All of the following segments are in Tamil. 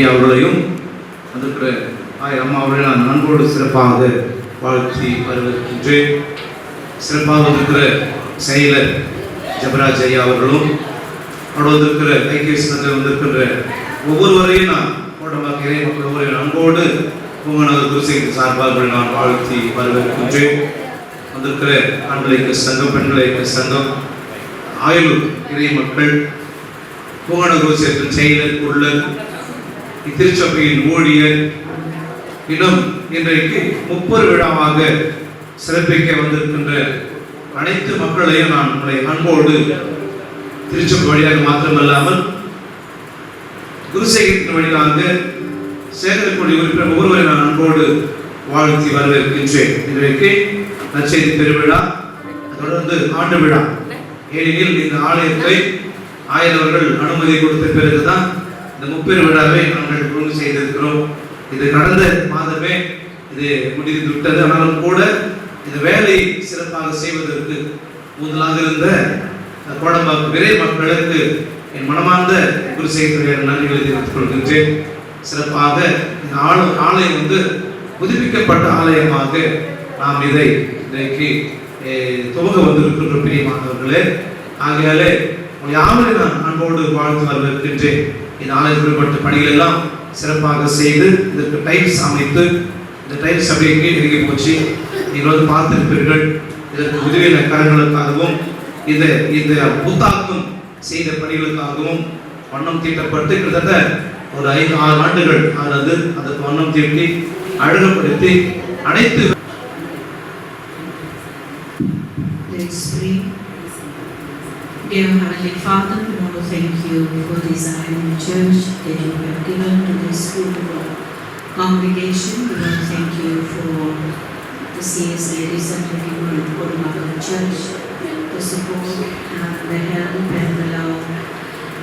அவர்களையும் வந்திருக்கிற அம்மா அவர்களை நான் அன்போடு சிறப்பாக வாழ்த்தி வரவேற்கின்றேன். சிறப்பாக வந்திருக்கிற செயலர் ஜபராஜ் ஐயா அவர்களும் அவரோடு வந்திருக்கிற ஐக்கிய சங்கத்தில் வந்திருக்கின்ற ஒவ்வொருவரையும் நான் கோட்டமாக்கிறேன். ஒவ்வொரு அன்போடு உங்கள் குருசைக்கு சார்பாக நான் வாழ்த்தி வரவேற்கின்றேன். வந்திருக்கிற ஆண்கள் ஐக்கிய சங்கம், பெண்கள் ஐக்கிய சங்கம், ஆயுள் இறை மக்கள், பூங்கன குருசேத்தின் செயலர், உள்ளர், இத்திருச்சபையின் ஊழியர், இன்னும் இன்றைக்கு 30 விழாவாக சிறப்பிக்க வந்திருக்கின்ற அனைத்து மக்களையும் நான் உங்களை அன்போடு திருச்சபை வழியாக மாத்திரமல்லாமல் குருசேகத்தின் வழியாக சேகரக்கூடிய உறுப்பினர் ஒருவரை நான் அன்போடு வாழ்த்தி வரவேற்கின்றேன். இன்றைக்கு நற்செய்தி பெருவிழா, தொடர்ந்து ஆண்டு விழா. ஏனெனில் இந்த ஆலயத்தை ஆயரவர்கள் அனுமதி கொடுத்த பிறகுதான் இந்த 30 விழாவை நாங்கள் ஒழுங்கு செய்திருக்கிறோம். இது கடந்த மாதமே இது முடிந்து விட்டது. ஆனாலும் கூட இந்த வேலை சிறப்பாக செய்வதற்கு முதலாக இருந்த கோடம்பாக்கம் விரை மக்களுக்கு என் மனமார்ந்த குருசேகர நன்றிகளை தெரிவித்துக் கொள்கின்றேன். சிறப்பாக இந்த ஆலயம் புதுப்பிக்கப்பட்ட ஆலயமாக நாம் இதை இன்றைக்கு துவங்க வந்திருக்கின்ற பிரியமானவர்களே. ஆகையாலே யாவரை நான் அன்போடு வாழ்த்து வரவேற்கின்றேன். இந்த ஆலயத்திற்குட்பட்ட பணிகள் எல்லாம் சிறப்பாக செய்து இதற்கு டைல்ஸ் அமைத்து, இந்த டைல்ஸ் அப்படியே இறங்கி போச்சு, நீங்கள் பார்த்திருப்பீர்கள். இதற்கு உதவிய கரங்களுக்காகவும் இந்த புத்தாக்கம் செய்த பணிகளுக்காகவும் வண்ணம் தீட்டப்பட்டு கிட்டத்தட்ட ஒரு 5-6 ஆண்டுகள் ஆனது. அதற்கு வண்ணம் தீட்டி அழகுபடுத்தி அனைத்து. Dear Heavenly Father, we want to thank you for this Iron Church that you have given to this beautiful congregation. We want to thank you for the CSA recently given to Kodambakkam Church, the support and the help and the love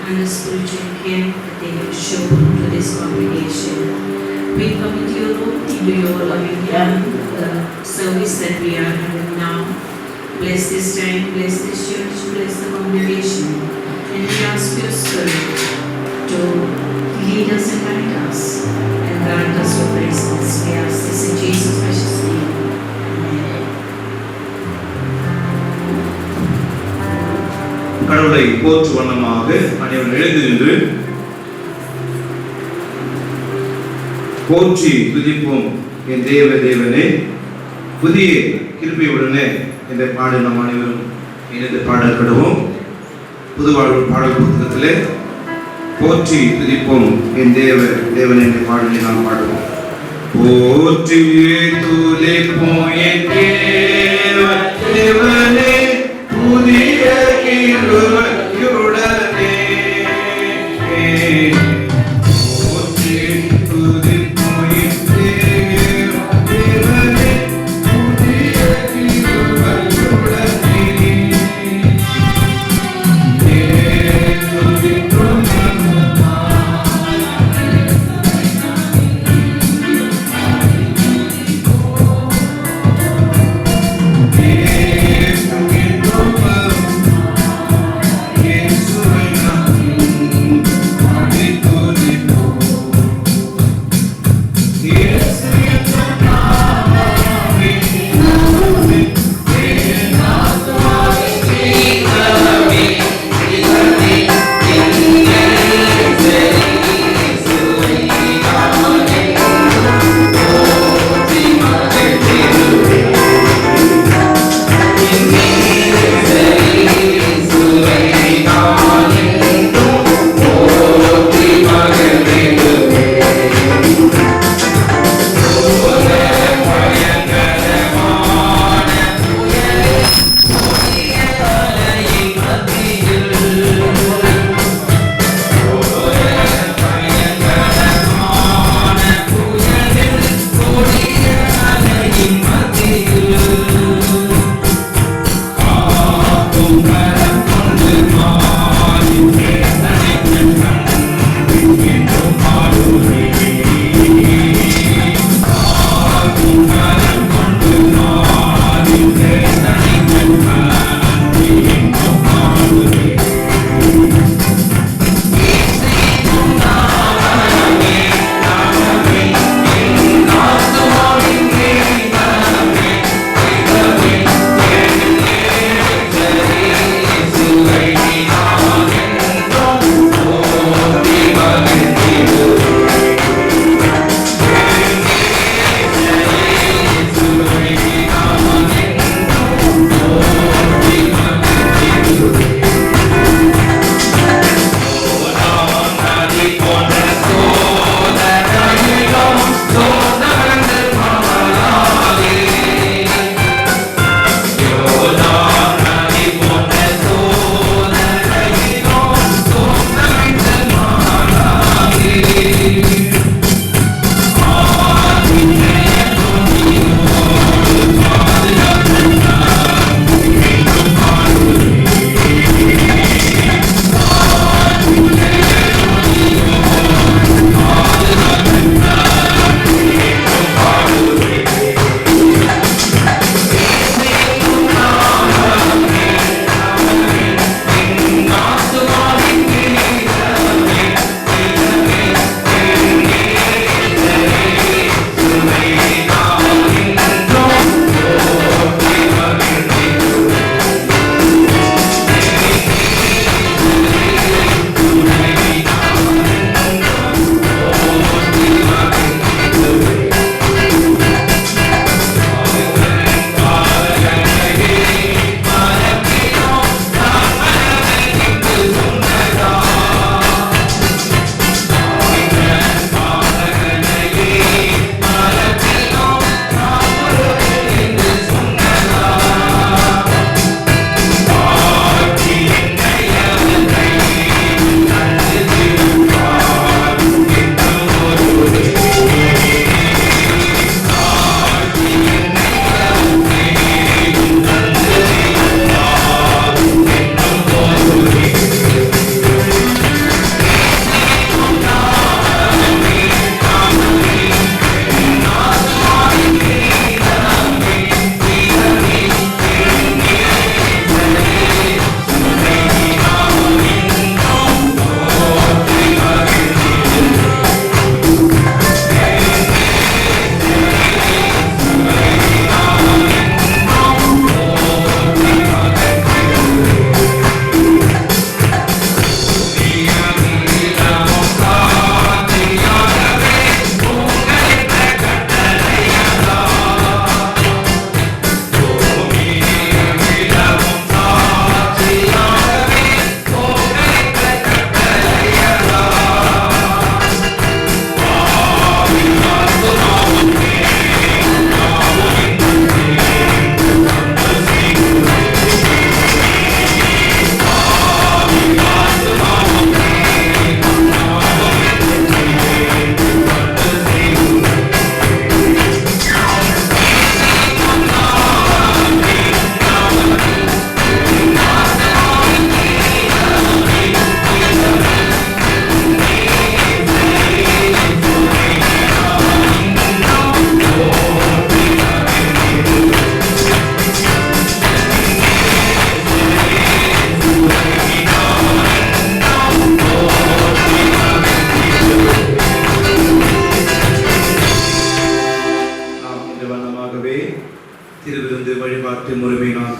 and the spiritual care that they have shown to this congregation. We commit your into your loving hand, the service that we are having now. Bless this time, bless this church, bless the congregation, and we ask your Spirit to lead us and guide us and grant us your presence. We ask this in Jesus' precious name. Amen. கடவுளை போற்று வண்ணமாக அனைவரும் எழுந்து நின்று போற்றி துதிப்போம் என் தேவனே, புதிய கிருபையுடனே இந்த பாடல் நாம் அனைவரும் இணைந்து பாடல்படுவோம். புதுவாழ்வு பாடல் புத்தகத்திலே போற்றி துதிப்போம் என் தேவன் என்ற பாடலை நாம் பாடுவோம். போற்றி துதிப்போம் என் தேவனே, புதிய கிருபையுடனே.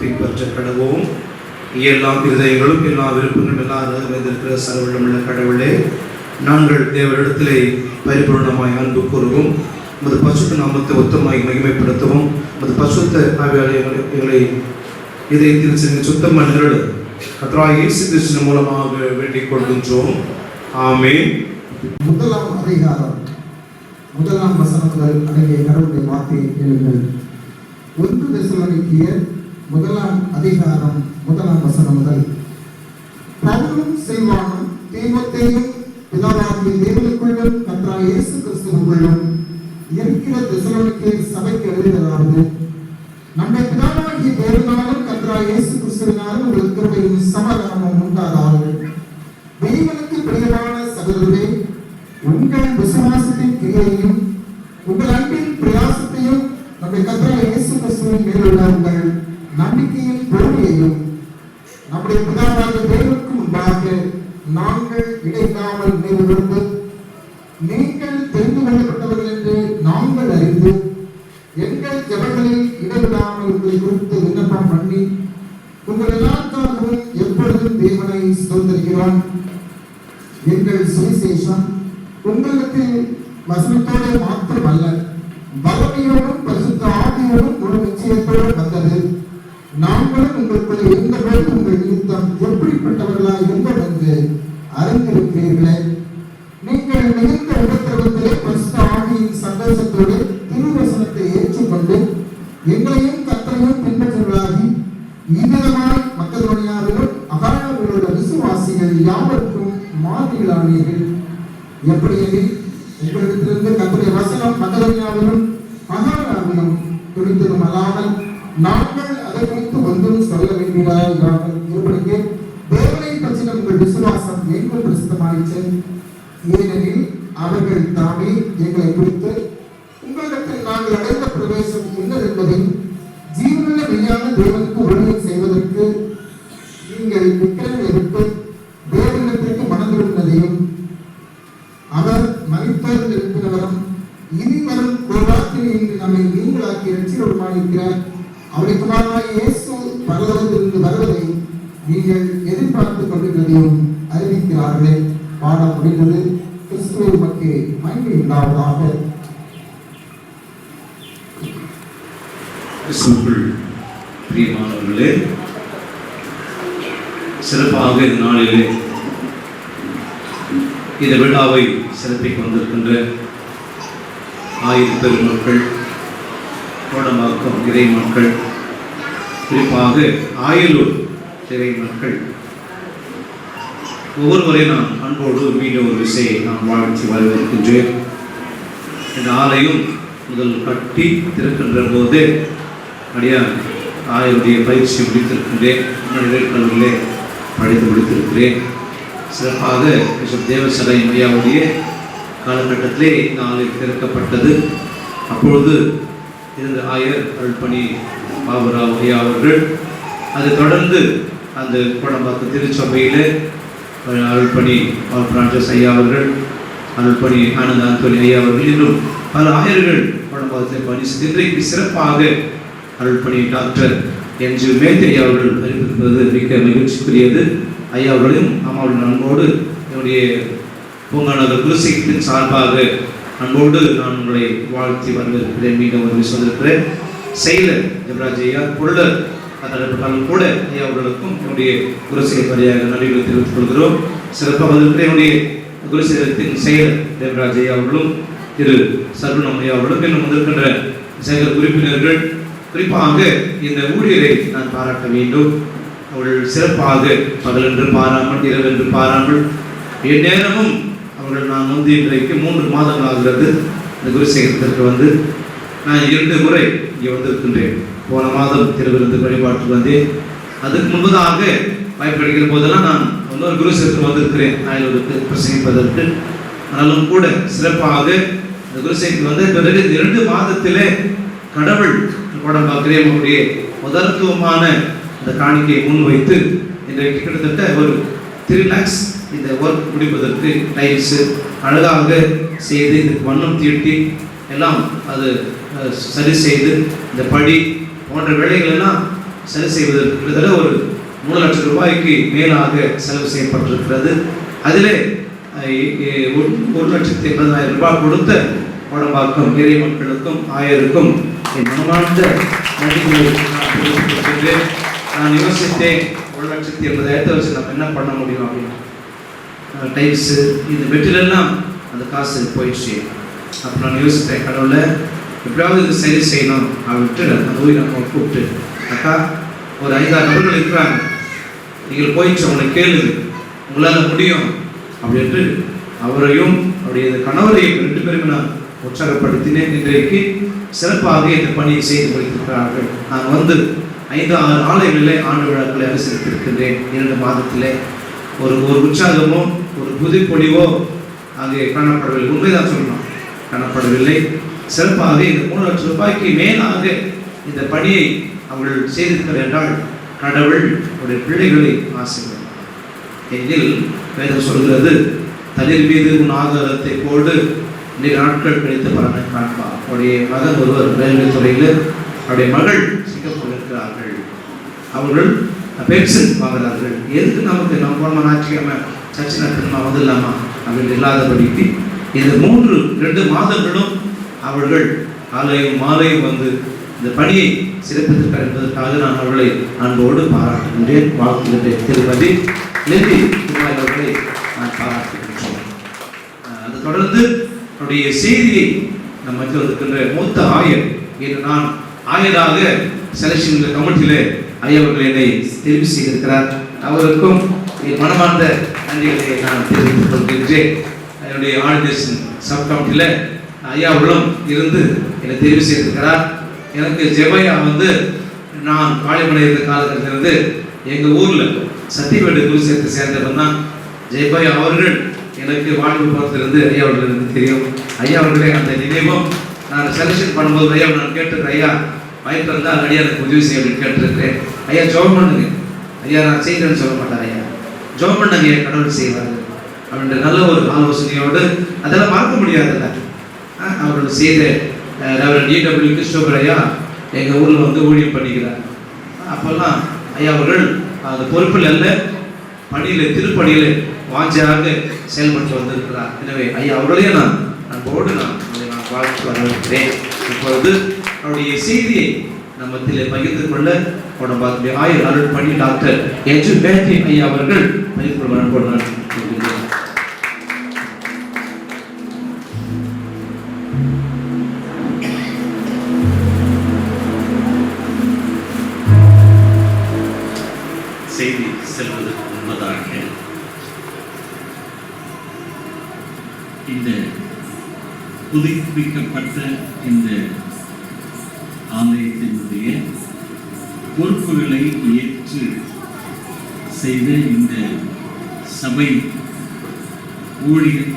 பின்பற்ற கடவோம். எல்லா இருதயங்களும் எல்லா விருப்பங்களும் எல்லா நிறைவேந்திருக்கிற சர்வவல்லமையுள்ள கடவுளே, நாங்கள் தேவரிடத்திலே பரிபூர்ணமாய் அன்பு கூறுவோம். உமது பசுத்த நாமத்தை ஒத்தமாய் மகிமைப்படுத்தவும், உமது பசுத்த ஆவியாளர் எங்களை இதயத்தில் சென்று சுத்தம் பண்ணுங்கள் கர்த்தராகிய இயேசு கிறிஸ்துவின் மூலமாக வேண்டிக் கொள்கின்றோம். ஆமென். முதலாம் அதிகாரம் 1 வசனம் முதல் அடங்கிய கடவுளுடைய வார்த்தையை கேளுங்கள். 1 தெசலோனிக்கேயர் 1 அதிகாரம் 1 வசனம் முதல். பவுலும் சில்வானும் தீமோத்தேயும் பிதாவாகிய தேவனுக்குள்ளும் கர்த்தராகிய இயேசு கிறிஸ்துவுக்குள்ளும் இருக்கிற தெசலோனிக்கேயர் சபைக்கு எழுதுவதாவது: நம்முடைய பிதாவாகிய தேவனாலும் கர்த்தராகிய இயேசு கிறிஸ்துவினாலும் உங்களுக்கு கிருபையும் சமாதானமும் உண்டாதாக. தேவனுக்கு பிரியமான சகோதரரே, உங்கள் விசுவாசத்தின் கிரியையும் உங்கள் அன்பின் பிரயாசத்தையும் நம்முடைய கர்த்தராகிய இயேசு கிறிஸ்துவின் மேலுள்ள உங்கள் நம்பிக்கையின் பொறுமையையும் நம்முடைய பிதாவாகிய தேவனுக்கு முன்பாக நாங்கள் இடையில்லாமல் நினைவுகூர்ந்து, நீங்கள் தெரிந்து கொள்ளப்பட்டவர்கள் என்று நாங்கள் அறிந்து எங்கள் ஜெபங்களில் இடைவிடாமல் உங்களை குறித்து விண்ணப்பம் பண்ணி உங்கள் எல்லாருக்காகவும் எப்பொழுதும் தேவனை ஸ்தோத்திரிக்கிறோம். எங்கள் சுவிசேஷம் உங்களிடத்தில் வசனத்தோடு மாத்திரமல்ல, வல்லமையோடும் பரிசுத்த ஆவியோடும் முழு நிச்சயத்தோடு வந்தது. நாங்களும் உங்களுக்குள் இருந்தபோது உங்கள் நிமித்தம் எப்படிப்பட்டவர்களாய் இருந்தோம் என்று அறிந்திருக்கிறீர்களே. நீங்கள் மிகுந்த உபத்திரவத்திலே பரிசுத்த ஆவியின் சந்தோஷத்தோடு திருவசனத்தை ஏற்றுக்கொண்டு எங்களையும் கர்த்தரையும் பின்பற்றுவர்களாகி இவ்விதமாய் மக்கதோனியாவிலும் அகாயாவிலும் உள்ள விசுவாசிகள் யாவருக்கும் மாதிரிகளானீர்கள். எப்படியெனில் உங்களிடத்திலிருந்து கர்த்தருடைய வசனம் மக்கதோனியாவிலும் அகாயாவிலும் துணித்ததும் அல்லாமல் நாங்கள் அதை குறித்து ஒன்றும் சொல்ல வேண்டியதாக இருப்பதற்கு தேவனை பற்றின உங்கள் விசுவாசம் எங்கும் பிரசித்தமாயிற்று. ஏனெனில் அவர்கள் தாமே எங்களை குறித்து உங்களிடத்தில் நாங்கள் அடைந்த பிரவேசம் என்ன என்பதை ஜீவனுள்ள மெய்யான தேவனுக்கு ஊழியம் செய்வதற்கு நீங்கள் விக்கிரங்களை விட்டு தேவனிடத்திற்கு மனம் திரும்பினதையும், அவர் மரித்தோரில் இருக்கிறவரும் இனி வரும் கோபாத்தினை இன்று நம்மை நீங்களாக்கி இரட்சகருமாயிருக்கிறார் அவருடைய குமாரனாகிய இயேசு பரலோகத்திலிருந்து வருவதை நீங்கள் எதிர்பார்த்துக் கொண்டிருக்கிறதையும் அறிவிக்கிறார்களே. பாடம் முடிந்தது. கிறிஸ்துவை உமக்கு மகிமை உண்டாவதாக. கிறிஸ்துவுக்குள் பிரியமானவர்களே, சிறப்பாக இந்த நாளிலே இந்த விழாவை சிறப்பிக்க வந்திருக்கின்ற ஆயிரம் பெருமக்கள், கோடம்பாக்கம் இறை மக்கள், குறிப்பாக ஆயலூர் இறை மக்கள் ஒவ்வொருவரை நான் அன்போடு மீண்டும் ஒரு விசையை நான் வாழ்த்தி வரவேற்கின்றேன். இந்த ஆலயம் முதல் கட்டி திறக்கின்ற போது அடியார் ஆயருடைய பயிற்சி முடித்திருக்கின்றேன். கல்லூரியிலே படித்து முடித்திருக்கிறேன். சிறப்பாக தேவசலை ஐயாவுடைய காலகட்டத்திலே இந்த ஆலயம் திறக்கப்பட்டது. அப்பொழுது இருந்த ஆயர் அருள்பணி பாபுராவ் ஐயா அவர்கள், அதை தொடர்ந்து அந்த கோடம்பாக்கம் திருச்சபையில் அருள்பணி பிரான்சஸ் ஐயா அவர்கள், அருள்பணி ஆனந்த ஆந்தோனி ஐயா அவர்கள், இன்னும் பல ஆயர்கள் கோடம்பாக்கத்தில் பணி செய்து இன்றைக்கு சிறப்பாக அருள்பணி டாக்டர் என்ஜி மேத்தி ஐயா அவர்கள் அறிவிப்பது மிக்க மகிழ்ச்சிக்குரியது. ஐயா அவர்களையும் அம்மாவுடைய அன்போடு என்னுடைய பூங்காநகர் குருசைத்தின் சார்பாக அன்போடு நான் உங்களை வாழ்த்தி வரவேற்கிறேன். மீண்டும் ஒரு சொல்லிருக்கிறேன். செயலர் ஜெபராஜ் ஐயா, பொருளர் அதற்காலும் கூட ஐயா அவர்களுக்கும் என்னுடைய குருசேகர் வழியாக நன்றிகளை தெரிவித்துக் கொள்கிறோம். சிறப்பாக என்னுடைய குருசேகரத்தின் செயலர் தேவராஜ் ஐயா அவர்களும் திரு சர்வனம் ஐயா அவர்களும் இன்னும் வந்திருக்கின்ற செயலர் உறுப்பினர்கள், குறிப்பாக இந்த ஊழியரை நான் பாராட்ட வேண்டும். அவர்கள் சிறப்பாக பகலென்று பாராமல் இரவென்று பாராமல் எந்நேரமும் அவர்கள் நான் வந்து இன்றைக்கு 3 மாதங்கள் ஆகிறது இந்த குருசேகரத்திற்கு வந்து. நான் 2 முறை இங்கே வந்திருக்கின்றேன். போன மாதம் திருவிருந்து வழிபாட்டுக்கு வந்தேன். அதுக்கு முன்பதாக வாய்ப்படைக்கிற போதெல்லாம் நான் இன்னொரு குருசேகரத்துக்கு வந்திருக்கிறேன் ஆயுளுக்கு பிரசங்கிப்பதற்கு. ஆனாலும் கூட சிறப்பாக இந்த குருசேகரத்துக்கு வந்து பிறகு 2 மாதத்திலே கடவுள் கோடம்பாக்கிலே நம்முடைய முதற்துவமான இந்த காணிக்கையை முன்வைத்து இன்றைக்கு கிட்டத்தட்ட ஒரு 3 lakhs இந்த ஒர்க் முடிப்பதற்கு டைல்ஸு அழகாக செய்து இதுக்கு வண்ணம் தீட்டி எல்லாம் அது சரி செய்து இந்த படி போன்ற வேலைகள் எல்லாம் சரி செய்வதற்கு கிட்டத்தட்ட ஒரு 3 லட்சம் ரூபாய்க்கு மேலாக செலவு செய்யப்பட்டிருக்கிறது. அதிலே 1,80,000 ரூபாய் கொடுத்த கோடம்பாக்கம் ஏரிய மக்களுக்கும் ஆயருக்கும் என் மனமார்ந்த நன்றிகளை தெரிவித்துக் நான் யோசித்தேன், 1,80,000 வச்சு நம்ம என்ன பண்ண முடியும் அப்படின்னு. டைல்ஸு இந்த மெட்டீரியல்லாம் அந்த காசு போயிடுச்சு. அப்போ நான் யோசித்தேன், கடவுளை எப்படியாவது இது சரி செய்யணும் அப்படின்ட்டு அந்த ஊரை நம்ம கூப்பிட்டு, அக்கா ஒரு 5-6 நபர்கள் இருக்கிறாங்க, நீங்கள் போயிடுச்சு அவங்களை கேளுங்க, உங்களால் முடியும் அப்படின்ட்டு அவரையும் அவருடைய கணவரையும் 2 பேருமே நான் உற்சாகப்படுத்தினேன். இன்றைக்கு சிறப்பாக இந்த பணியை செய்து முடித்திருக்கிறார்கள். நான் வந்து 5-6 ஆலயங்களிலே ஆண்டு விழாக்களை அனுசரித்திருக்கின்றேன். 2 மாதத்திலே ஒரு உற்சாகமோ ஒரு புதுப்பொழிவோ அங்கே காணப்படவில்லை. உண்மைதான் சொல்லணும், காணப்படவில்லை. சிறப்பாக இந்த 3 லட்சம் ரூபாய்க்கு மேலாக இந்த பணியை அவர்கள் செய்திருக்கிறார் என்றால் கடவுள் அவருடைய பிள்ளைகளை ஆசீர்வதிப்பார். எங்கில் வேதம் சொல்கிறது, தளிர் மீது உன் ஆதாரத்தை போடு, நீ நாட்கள் கழித்து பலனை காண்பார். அவருடைய மகன் ஒருவர் ரயில்வே துறையில், அவருடைய மகள் சிங்கப்பூர் இருக்கிறார்கள். அவர்கள் பென்ஷன் வாங்குறார்கள். எதுக்கு நமக்கு நம்ம போன ஞாயிற்றுக்கிழமை சர்ச்சை நடத்தணுமா வந்துடலாமா அப்படின்னு இல்லாதபடிக்கு இந்த 2 மாதங்களும் அவர்கள் காலையும் மாலையும் வந்து இந்த பணியை சிறப்பித்திருக்கார் என்பதற்காக நான் அவர்களை அன்போடு பாராட்டுகின்றேன், வாழ்த்துகின்றேன். திருமதி லெல்லி குமார் அவர்களை நான் பாராட்டுகின்றோம். அதை தொடர்ந்து அவருடைய செய்தியை நம்ம மத்தியில் இருக்கின்ற மூத்த ஆயர், இன்று நான் ஆயராக செலக்ஷன் கமிட்டியிலே ஐயாவர்கள் என்னை தெரிவு செய்திருக்கிறார். அவருக்கும் என் மனமார்ந்த நன்றிகளை நான் தெரிவித்துக் கொள்கின்றேன். என்னுடைய ஆர்கனைசேஷன் சப் கமிட்டியில் ஐயாவர்களும் இருந்து என்னை தெரிவு செய்திருக்கிறார். எனக்கு ஜெபையா வந்து நான் பாலிமனை இருந்த காலத்திலிருந்து எங்கள் ஊரில் சத்தியவேடு குருசேத்தை சேர்ந்தவன் தான் ஜெயபாய் அவர்கள். எனக்கு வாழ்வு பார்த்திருந்து ஐயா அவர்களுக்கு தெரியும். ஐயா அவர்களே அந்த நினைவும் நான் செலக்ஷன் பண்ணும்போது ஐயா நான் கேட்டிருக்கேன், ஐயா வாய்ப்பு இருந்தால் ஐயா எனக்கு உதவி செய்ய அப்படின்னு கேட்டிருக்கேன். ஐயா ஜோம் பண்ணுங்க, ஐயா நான் செய்கிறேன்னு சொல்ல மாட்டேன், ஐயா ஜோம் பண்ணுங்க, ஐயா கடவுள் செய்வார் அப்படின்ற நல்ல ஒரு ஆலோசனையோடு அதெல்லாம் மறக்க முடியாதுல்ல. அவர்கள் செய்த DW கிறிஸ்டோபர் ஐயா எங்கள் ஊரில் வந்து ஊழியம் பண்ணிக்கிறார். அப்போல்லாம் ஐயா அவர்கள் அந்த பொறுப்பில் அல்ல, பணியில் திருப்பணியில் வாஞ்சியாக செயல்பட்டு வந்திருக்கிறார். எனவே ஐயா அவர்களே நான் அன்போடு நான் வாழ்த்து வரவேற்கிறேன். இப்பொழுது அவருடைய செய்தியை நம்மத்திலே பகிர்ந்து கொள்ள கோடம்பாக்கம் ஆயர் அருள் பணி டாக்டர் எஜு பேட்டி ஐயா அவர்கள் பகிர்ந்து கொள்ள அன்போடு நான் கேட்கிறேன். செய்தி செல்வதற்கு முன்பதாக இந்த புதுப்பிக்கப்பட்ட இந்த ஆலயத்தினுடைய பொறுப்புகளை ஏற்று செய்த இந்த சபை ஊழியர்,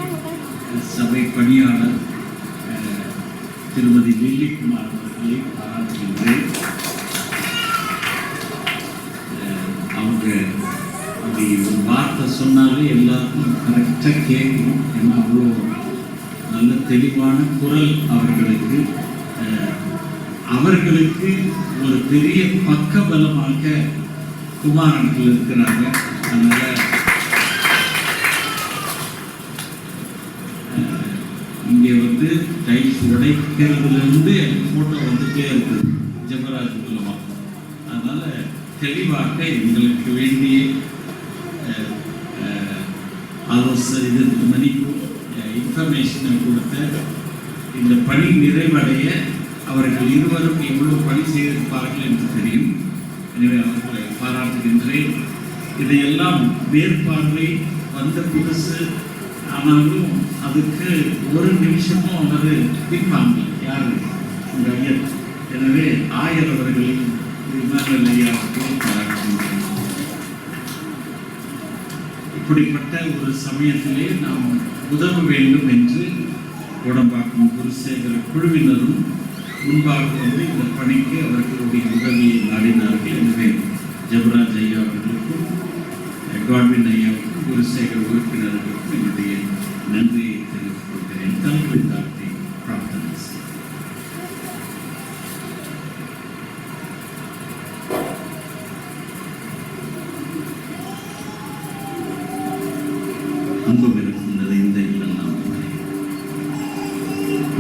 சபை பணியாளர் திருமதி லில்லி குமார் அவர்களை பாராட்டுகின்றேன். அவங்க அப்படி ஒரு வார்த்தை சொன்னாலே எல்லாருக்கும் கரெக்டாக கேட்கணும். ஏன்னா அவ்வளோ நல்ல தெளிவான குரல் அவர்களுக்கு. அவர்களுக்கு ஒரு பெரிய பக்கபலமாக குமாரன்கள் இருக்கிறாங்க. அதனால் இங்கே வந்து டைல்ஸ் உடைக்கிறதுலேருந்து எனக்கு ஃபோட்டோ வந்துட்டே இருக்குது ஜெபராஜ் மூலமாக. அதனால் தெளிவாக எங்களுக்கு வேண்டிய ஆலோசனை இது மதிப்பு இன்ஃபர்மேஷனை கொடுத்த இந்த பணி நிறைவடைய அவர்கள் இருவரும் எவ்வளோ பணி செய்திருப்பார்கள் என்று தெரியும். எனவே அவர்களை பாராட்டுகின்றேன். இதையெல்லாம் மேற்பார்வை வந்த புதுசு, ஆனாலும் அதுக்கு ஒரு நிமிஷமும் அவர் பின்வாங்க யார் இந்த ஐயர். எனவே ஆயர் அவர்களையும் ஐயாவுக்கும் பாராட்டுகின்றேன். இப்படிப்பட்ட ஒரு சமயத்திலே நாம் உதவ வேண்டும் என்று கோடம்பாக்கம் குருசேகர குழுவினரும் முன்பாக வந்து இந்த பணிக்கு அவர்களுடைய உதவியை நாடினார்கள். எனவே ஜெபராஜ் ஐயா அவர்களுக்கும் காட்வின் ஐயாவுக்கும் குருசேகர் உறுப்பினர்களுக்கும் என்னுடைய நன்றியை தெரிவித்துக் கொள்கிறேன். தலைமை தாழ்த்தி பிரார்த்தனை.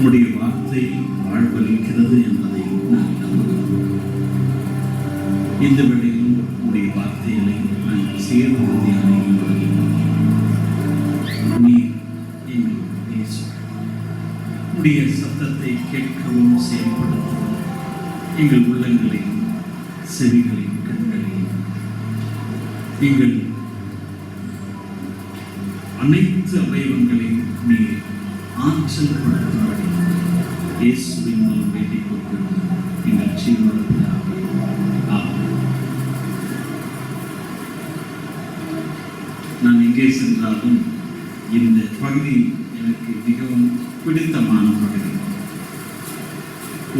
நம்முடைய வார்த்தை வாழ்வளிக்கிறது என்பதை நான் நம்புகிறேன். இந்த வேளையிலும் நம்முடைய வார்த்தைகளை நாங்கள் சேர்ந்து தியானிக்கும் பொழுது நீர் எங்களோடு பேசும். உம்முடைய சத்தத்தை கேட்கவும் செயல்படுத்தவும் எங்கள் உள்ளங்களையும் செவிகளையும் கண்களையும் எங்கள் அனைத்து அவயவங்களையும் நீர் ஆற்றல் கொடுக்கும்படி இயேசுவின் மூலம் வேண்டிக் கொள்கிறோம் எங்கள் ஜீவனுள்ள பிதாவே. ஆமென். நான் எங்கே சென்றாலும் இந்த பகுதி எனக்கு மிகவும் பிடித்தமான பகுதி.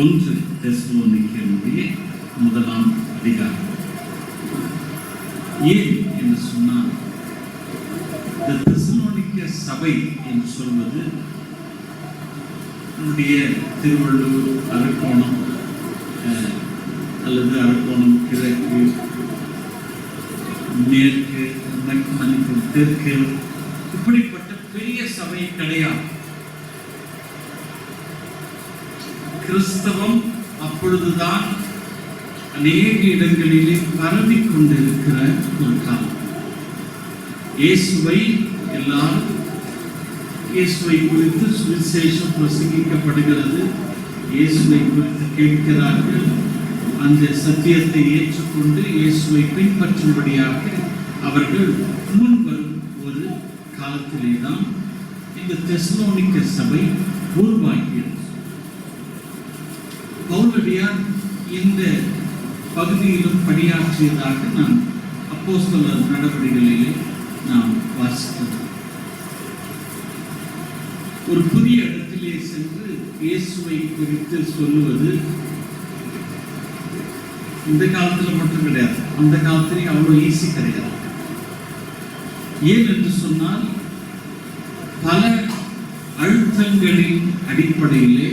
1 தெசலோனிக்கேயருடைய 1ஆம் அதிகாரம். ஏன் என்று சொன்னால் இந்த தெசலோனிக்க சபை என்று சொல்வது நம்முடைய திருவள்ளூர், அரக்கோணம் அல்லது அரக்கோணம் கிழக்கு, மேற்கு, மணிப்பூர் தெற்கு, இப்படிப்பட்ட பெரிய சபை கிடையாது. கிறிஸ்தவம் அப்பொழுதுதான் அநேக இடங்களிலே பரவி கொண்டிருக்கிற ஒரு காலம். இயேசுவை எல்லாரும் இயேசுவை குறித்து சுவிசேஷம் பிரசங்கிக்கப்படுகிறது. இயேசுவை குறித்து கேட்கிறார்கள். அந்த சத்தியத்தை ஏற்றுக்கொண்டு இயேசுவை பின்பற்றும்படியாக அவர்கள் முன்வரும் ஒரு காலத்திலே தான் இந்த தெசலோனிக்க சபை உருவாகியது. பவுலடியார் இந்த பகுதியிலும் பணியாற்றியதாக நாம் அப்போஸ்தலர் நடவடிக்கைகளிலே நாம் வாசிக்கிறோம். ஒரு புதிய இடத்திலே சென்று இயேசுவை குறித்து சொல்லுவது இந்த காலத்தில் மட்டும் கிடையாது, அந்த காலத்திலே அவ்வளோ ஈஸி கிடையாது. ஏன் என்று சொன்னால் பல அழுத்தங்களின் அடிப்படையிலே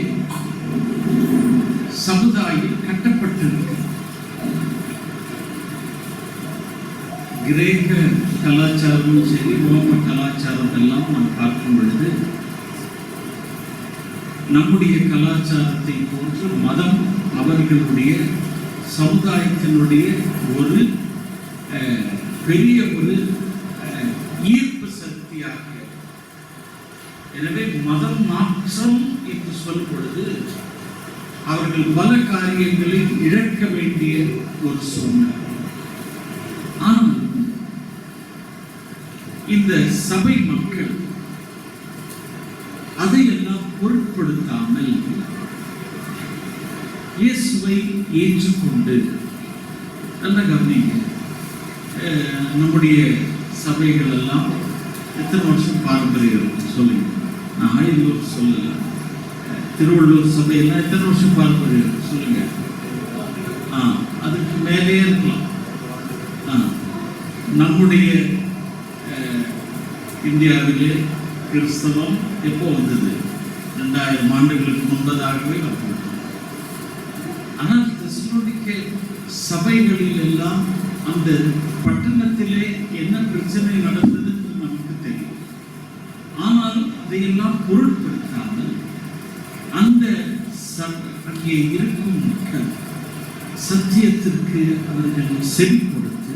சமுதாயம் கட்டப்பட்டிருக்கு. கிரேக்க கலாச்சாரமும் சரி, ரோம கலாச்சாரம் எல்லாம் நாம் பார்க்கும் பொழுது நம்முடைய கலாச்சாரத்தை போன்று மதம் அவர்களுடைய சமுதாயத்தினுடைய ஒரு பெரிய ஒரு ஈர்ப்பு சக்தியாக. எனவே மதம் மாற்றம் என்று சொல்லும் பொழுது அவர்கள் பல காரியங்களை இழக்க வேண்டிய ஒரு சூழ்நிலை. ஆனால் இந்த சபை மக்கள் அதையெல்லாம் பொருட்படுத்தாமல் இயேசுவை ஏற்றுக்கொண்டு, நல்ல கவனிங்க, நம்முடைய சபைகள் எல்லாம் எத்தனை வருஷம் பாரம்பரியம் சொல்லுங்க. நான் ஆயிரம் சொல்லல, திருவள்ளூர் சபையெல்லாம் எத்தனை வருஷம் பாரம்பரியம் சொல்லுங்க. அதுக்கு மேலே இருக்கலாம். நம்முடைய இந்தியாவிலே கிறிஸ்தவம் எப்போ வந்தது? 2000 ஆண்டுகளுக்கு முன்பதாகவே வந்தது. ஆனால் தெசலோனிக்க சபைகளில் எல்லாம் அந்த பட்டணத்திலே என்ன பிரச்சனை நடந்தது நமக்கு தெரியும். ஆனாலும் அதையெல்லாம் பொருட்படுத்தாமல் அந்த அங்கே இருக்கும் மக்கள் சத்தியத்திற்கு அவர்கள் செவி கொடுத்து,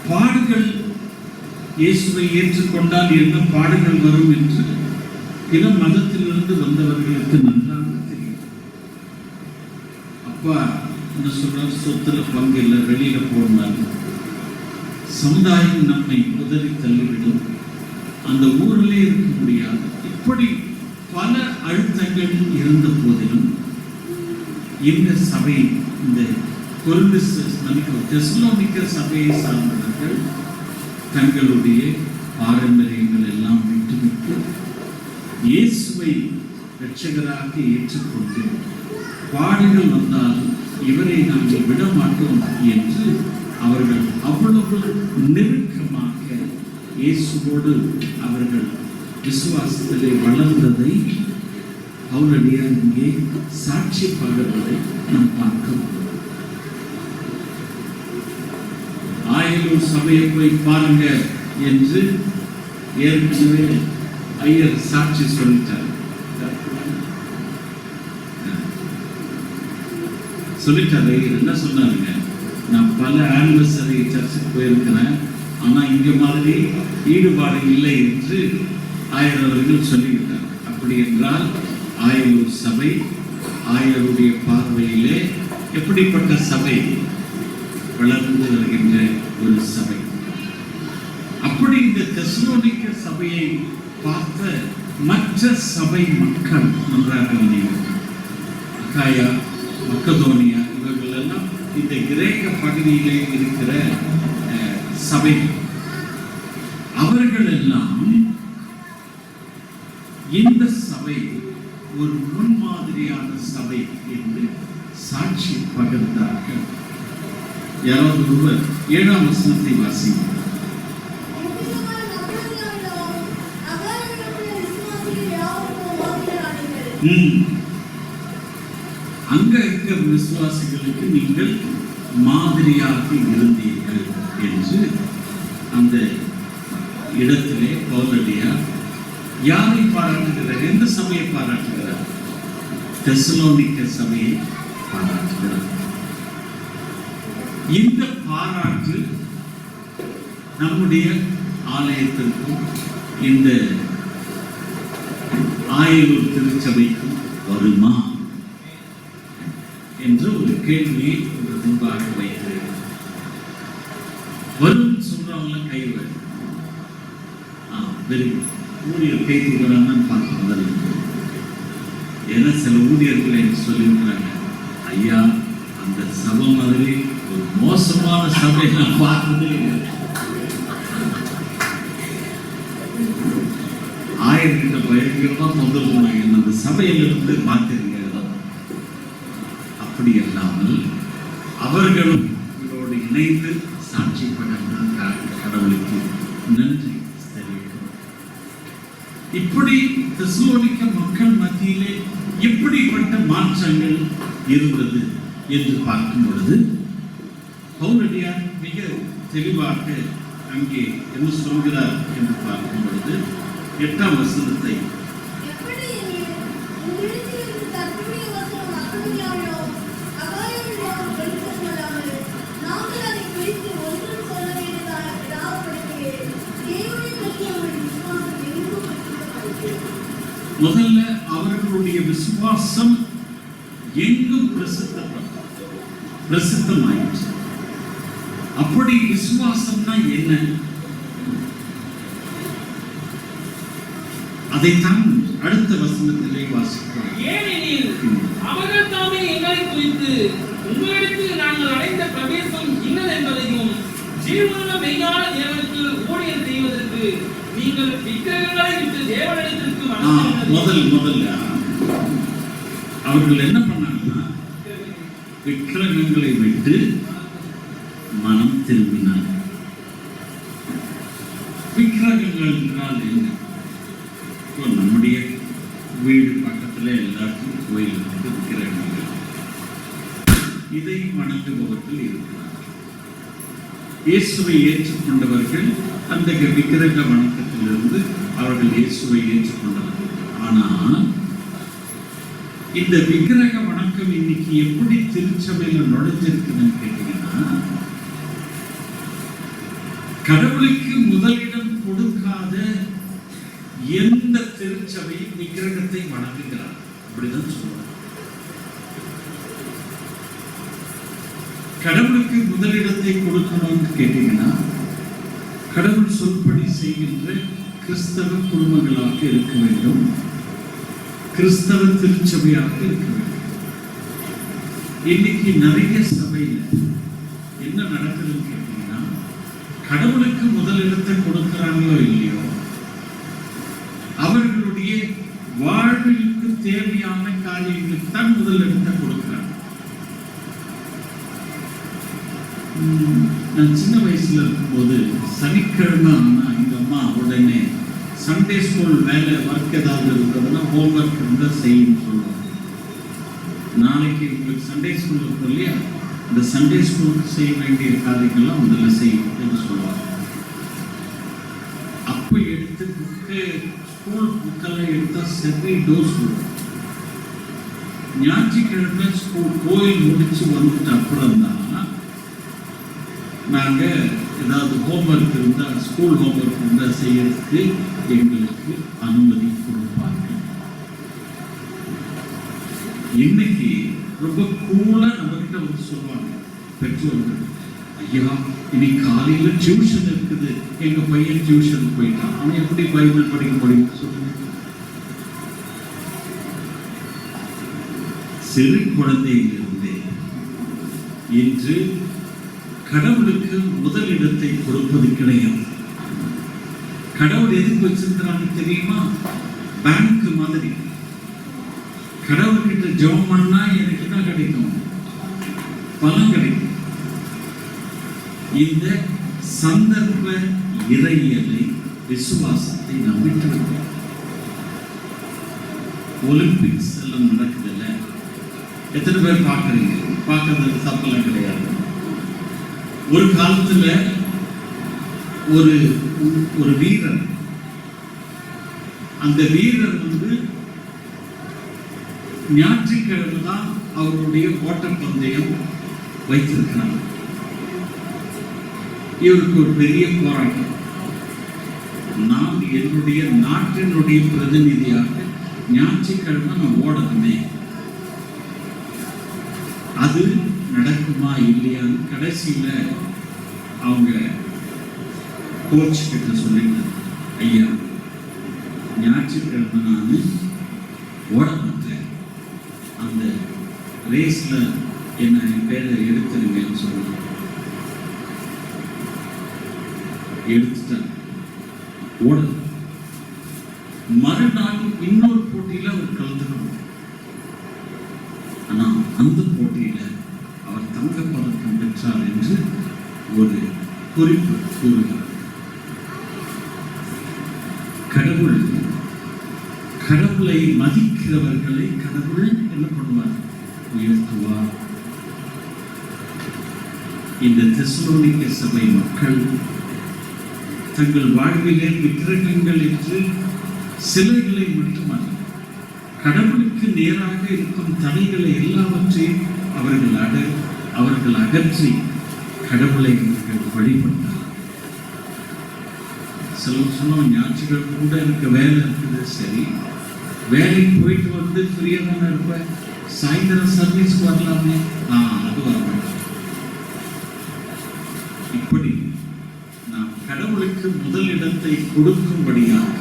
பாடுகள் இயேசுவை ஏற்றுக்கொண்டால் என்ன பாடுகள் வரும் என்று பிற மதத்திலிருந்து வந்தவர்களுக்கு நன்றாக தெரியும். அப்பா என்ன சொல்றார்? சொத்துல பங்கு இல்லை, வெளியில போனாங்க, சமுதாயம் நம்மை உதவி தள்ளிவிடும், அந்த ஊரிலே இருக்க முடியாது. இப்படி பல அழுத்தங்கள் இருந்த போதிலும் இந்த சபை, இந்த தெசலோனிக்க சபையை சார்ந்தவர்கள் தங்களுடைய பாரம்பரியங்கள் எல்லாம் விட்டுவிட்டு இயேசுவை இரட்சகராக ஏற்றுக்கொண்டு, பாடுகள் வந்தாலும் இவரை நாங்கள் விட மாட்டோம் என்று அவர்கள் அவ்வளவு நெருக்கமாக இயேசுவோடு அவர்கள் விசுவாசத்திலே வளர்ந்ததை பவுலடியார் இங்கே சாட்சி பகர்வதை நாம் பார்க்கிறோம். ஆயிலூர் சபையை போய் பாருங்க என்று ஏற்கனவே ஐயர் சாட்சி சொல்லிட்டார். சொல்லிட்டாரு. ஐயர் என்ன சொன்னாருங்க, நான் பல ஆனிவர்சரி சர்ச்சுக்கு போயிருக்கிறேன், ஆனா இங்க மாதிரி ஈடுபாடு இல்லை என்று ஆயர் அவர்கள் சொல்லிவிட்டார். அப்படி என்றால் ஆயலூர் சபை ஆயருடைய பார்வையிலே எப்படிப்பட்ட சபை? வளர்ந்து வருகின்ற ஒரு சபை. அப்படி இந்த தெசலோனிக்க சபையை பார்த்த மற்ற சபை மக்கள் நன்றாக நினைவார்கள். அகாயா, மக்கதோனியா இவர்கள் எல்லாம் இந்த கிரேக்க பகுதியிலே இருக்கிற சபை. அவர்கள் எல்லாம் இந்த சபை ஒரு முன்மாதிரியான சபை என்று சாட்சி பகிர்ந்தார்கள். யாராவது ஒருவர் 7ஆம் வசனத்தை வாசிங்க. அங்க இருக்கிற விசுவாசிகளுக்கு நீங்கள் மாதிரியாக இருந்தீர்கள் என்று அந்த இடத்திலே பவுலடியார் யாரை பாராட்டுகிறார்? எந்த சபையை பாராட்டுகிறார்? தெசலோனிக்க சபையை பாராட்டுகிறார். இந்த பாராட்டு நம்முடைய ஆலயத்திற்கும் இந்த ஆயலூர் திருச்சபைக்கும் வருமா என்ற ஒரு கேள்வியை முன்பாக வைக்கிறேன். வரும் சொல்றவங்க கை ஊழியர் கை தூக்குறாங்கன்னு பார்க்கறது. ஏன்னா சில ஊழியர்கள் என்று சொல்லியிருக்கிறாங்க, ஐயா அந்த சபை மாதிரி ஒரு மோசமான சபை நான் பார்த்ததே இல்லை. ஆயிரக்கிட்ட பயங்கரமா முதல் போனாங்க, அந்த சபையிலிருந்து மாத்திருங்க. அப்படி அல்லாமல் அவர்களும் இவரோடு இணைந்து சாட்சி படம் கடவுளுக்கு நன்றி தெரிவிக்கும். இப்படி தெசலோனிக்க மக்கள் மத்தியிலே எப்படிப்பட்ட மாற்றங்கள் இருந்தது என்று பார்க்கும் பொழுது பவுலடியார் மிக தெளிவாக அங்கே என்ன சொல்கிறார் என்று பார்க்கும் பொழுது 8ஆம் வசனத்தை முதல்ல அவர்களுடைய விசுவாசம் எங்கும் பிரசித்தமாயிற்று. அப்படி விசுவாசம்னா என்ன? அதைத்தான் அடுத்த வசனத்திலே வாசிக்கிறோம். ஏனெனில் அவர்கள் தாமே எங்களை குறித்து உங்களுக்கு நாங்கள் அடைந்த பிரவேசம் இன்னதென்பதையும் ஜீவனுள்ள மெய்யான தேவனுக்கு ஊழியம் செய்வதற்கு நீங்கள் விக்கிரகங்களை விட்டு தேவனிடத்திற்கு முதல்ல அவர்கள் என்ன பண்ணாங்கன்னா விக்கிரகங்களை விட்டு மனம் திரும்பினார். விக்கிரகங்கள் என்றால் என்ன? நம்முடைய வீடு பக்கத்துல எல்லாருக்கும் கோயில் விக்கிரகங்கள், இதை வணங்குபவர்கள் இருக்கிறார்கள். இயேசுவை ஏற்றுக்கொண்டவர்கள் அந்த விக்கிரக வணக்கத்திலிருந்து அவர்கள் இயேசுவை ஏற்றுக்கொண்டவர்கள். ஆனால் இந்த விக்கிரக வணக்கம் இன்னைக்கு எப்படி திருச்சபையில் நுழைஞ்சிருக்குதுன்னு கேட்டீங்கன்னா, கடவுளுக்கு முதலிடம் கொடுக்காத எந்த திருச்சபையும் விக்கிரகத்தை வணங்குகிறார். அப்படிதான் சொல்றாங்க. கடவுளுக்கு முதலிடத்தை கொடுக்கணும்னு கேட்டீங்கன்னா, கடவுள் சொல்படி செய்கின்ற கிறிஸ்தவ குடும்பங்களாக இருக்க வேண்டும், கிறிஸ்தவ திருச்சபையாக இருக்க வேண்டும். இன்னைக்கு நிறைய சபையில என்ன நடக்குதுன்னு கேட்டீங்கன்னா, கடவுளுக்கு முதலிடத்தை கொடுக்கிறாங்களோ இல்லையோ, அவர்களுடைய வாழ்விற்கு தேவையான காரியங்களுக்கு தான் முதலிடத்தை கொடுக்கிறாங்க. நான் சின்ன வயசுல இருக்கும்போது சனிக்கிழமை ஆனா எங்க அம்மா உடனே சண்டே ஸ்கூல் வேலை ஒர்க் ஏதாவது இருக்கிறதுனா ஹோம்ஒர்க் இருந்தால் செய்யணும்னு சொல்லுவாங்க. நாளைக்கு உங்களுக்கு சண்டே ஸ்கூல் இருக்கும் இல்லையா, இந்த சண்டே ஸ்கூலுக்கு செய்ய வேண்டிய காரியங்கள்லாம் முதல்ல செய்யும் என்று சொல்லுவாங்க. அப்போ எடுத்து புக்கு ஸ்கூல் புக்கெல்லாம் எடுத்தால் சரி டோஸ் வரும். ஞாயிற்றுக்கிழமை ஸ்கூல் கோயில் முடிச்சு வந்துட்டு அப்புறம் தான் நாங்கள் ஏதாவது ஹோம்ஒர்க் இருந்தால் ஸ்கூல் ஹோம்ஒர்க் இருந்தால் செய்யறதுக்கு எங்களுக்கு அனுமதி கொடுப்பாங்க. இன்னைக்கு ரொம்ப கூலா நம்மகிட்ட வந்து சொல்லுவாங்க பெற்றோர்கள், ஐயா இன்னைக்கு காலையில டியூஷன் இருக்குது, எங்க பையன் டியூஷன் போயிட்டான், அவன் எப்படி பைபிள் படிக்க முடியும் சொல்லுங்க. சிறு குழந்தையிலிருந்தே இன்று கடவுளுக்கு முதலிடத்தை கொடுப்பது கிடையாது. கடவுள் எதுக்கு வச்சிருக்கிறாங்க தெரியுமா? பேங்க் மாதிரி. கடவுள்கிட்ட ஜெபம் பண்ணா எனக்கு என்ன கிடைக்கும்? பலன் கிடைக்கும். இந்த சந்தர்ப்ப இறையியலை விசுவாசத்தை நாம் விட்டுவிட்டோம். ஒலிம்பிக்ஸ் எல்லாம் நடக்குதுல்ல, எத்தனை பேர் பார்க்குறீங்க? பார்க்கறது தப்பெல்லாம் கிடையாது. ஒரு காலத்துல ஒரு வீரர், அந்த வீரர் வந்து ஞாயிற்றுக்கிழமை தான் அவருடைய ஓட்டப்பந்தயம் வைத்திருக்கிறாங்க. இவருக்கு ஒரு பெரிய போராட்டம், நான் என்னுடைய நாட்டினுடைய பிரதிநிதியாக ஞாயிற்றுக்கிழமை நான் ஓடணுமே, அது நடக்குமா இல்லையான்னு கடைசியில அவங்க கோச் கிட்ட சொல்லிங்க, ஐயா ஞாயிற்றுக்கிழமை நான் ஓட மாட்டேன், அந்த ரேஸ்ல என்ன என் பேரை எடுத்துருங்கன்னு சொன்னாங்க. எடுத்துட்டாங்க, ஓட. மறுநாள் இன்னொரு போட்டியில அவர் கலந்துக்கணும். ஆனா அந்த போட்டியில அவர் தங்கப்பதக்கம் பெற்றார் என்று ஒரு குறிப்பு கூறுகிறார். கடவுளை மதிக்கிறவர்களை கடவுள் என்ன பண்ணுவார்? உயர்த்துவார். இந்த தெசலோனிக்க சபை மக்கள் தங்கள் வாழ்விலே விக்கிரகங்கள் என்று சிலைகளை மட்டுமல்ல, கடவுளுக்கு நேராக இருக்கும் தடைகளை எல்லாவற்றையும் அவர்கள் அகற்றி கடவுளை வழிபட்டார். சிலர் சொன்னோம், ஞாயிற்றுக்கிழமை கூட எனக்கு வேலை இருக்குது. சரி, வேலைக்கு போயிட்டு வந்து ஃப்ரீயாக தானே இருப்பேன், சாயந்தரம் சர்வீஸ்க்கு வரலாமே. அது வர மாட்டேன். இப்படி நாம் கடவுளுக்கு முதலிடத்தை கொடுக்கும்படியாக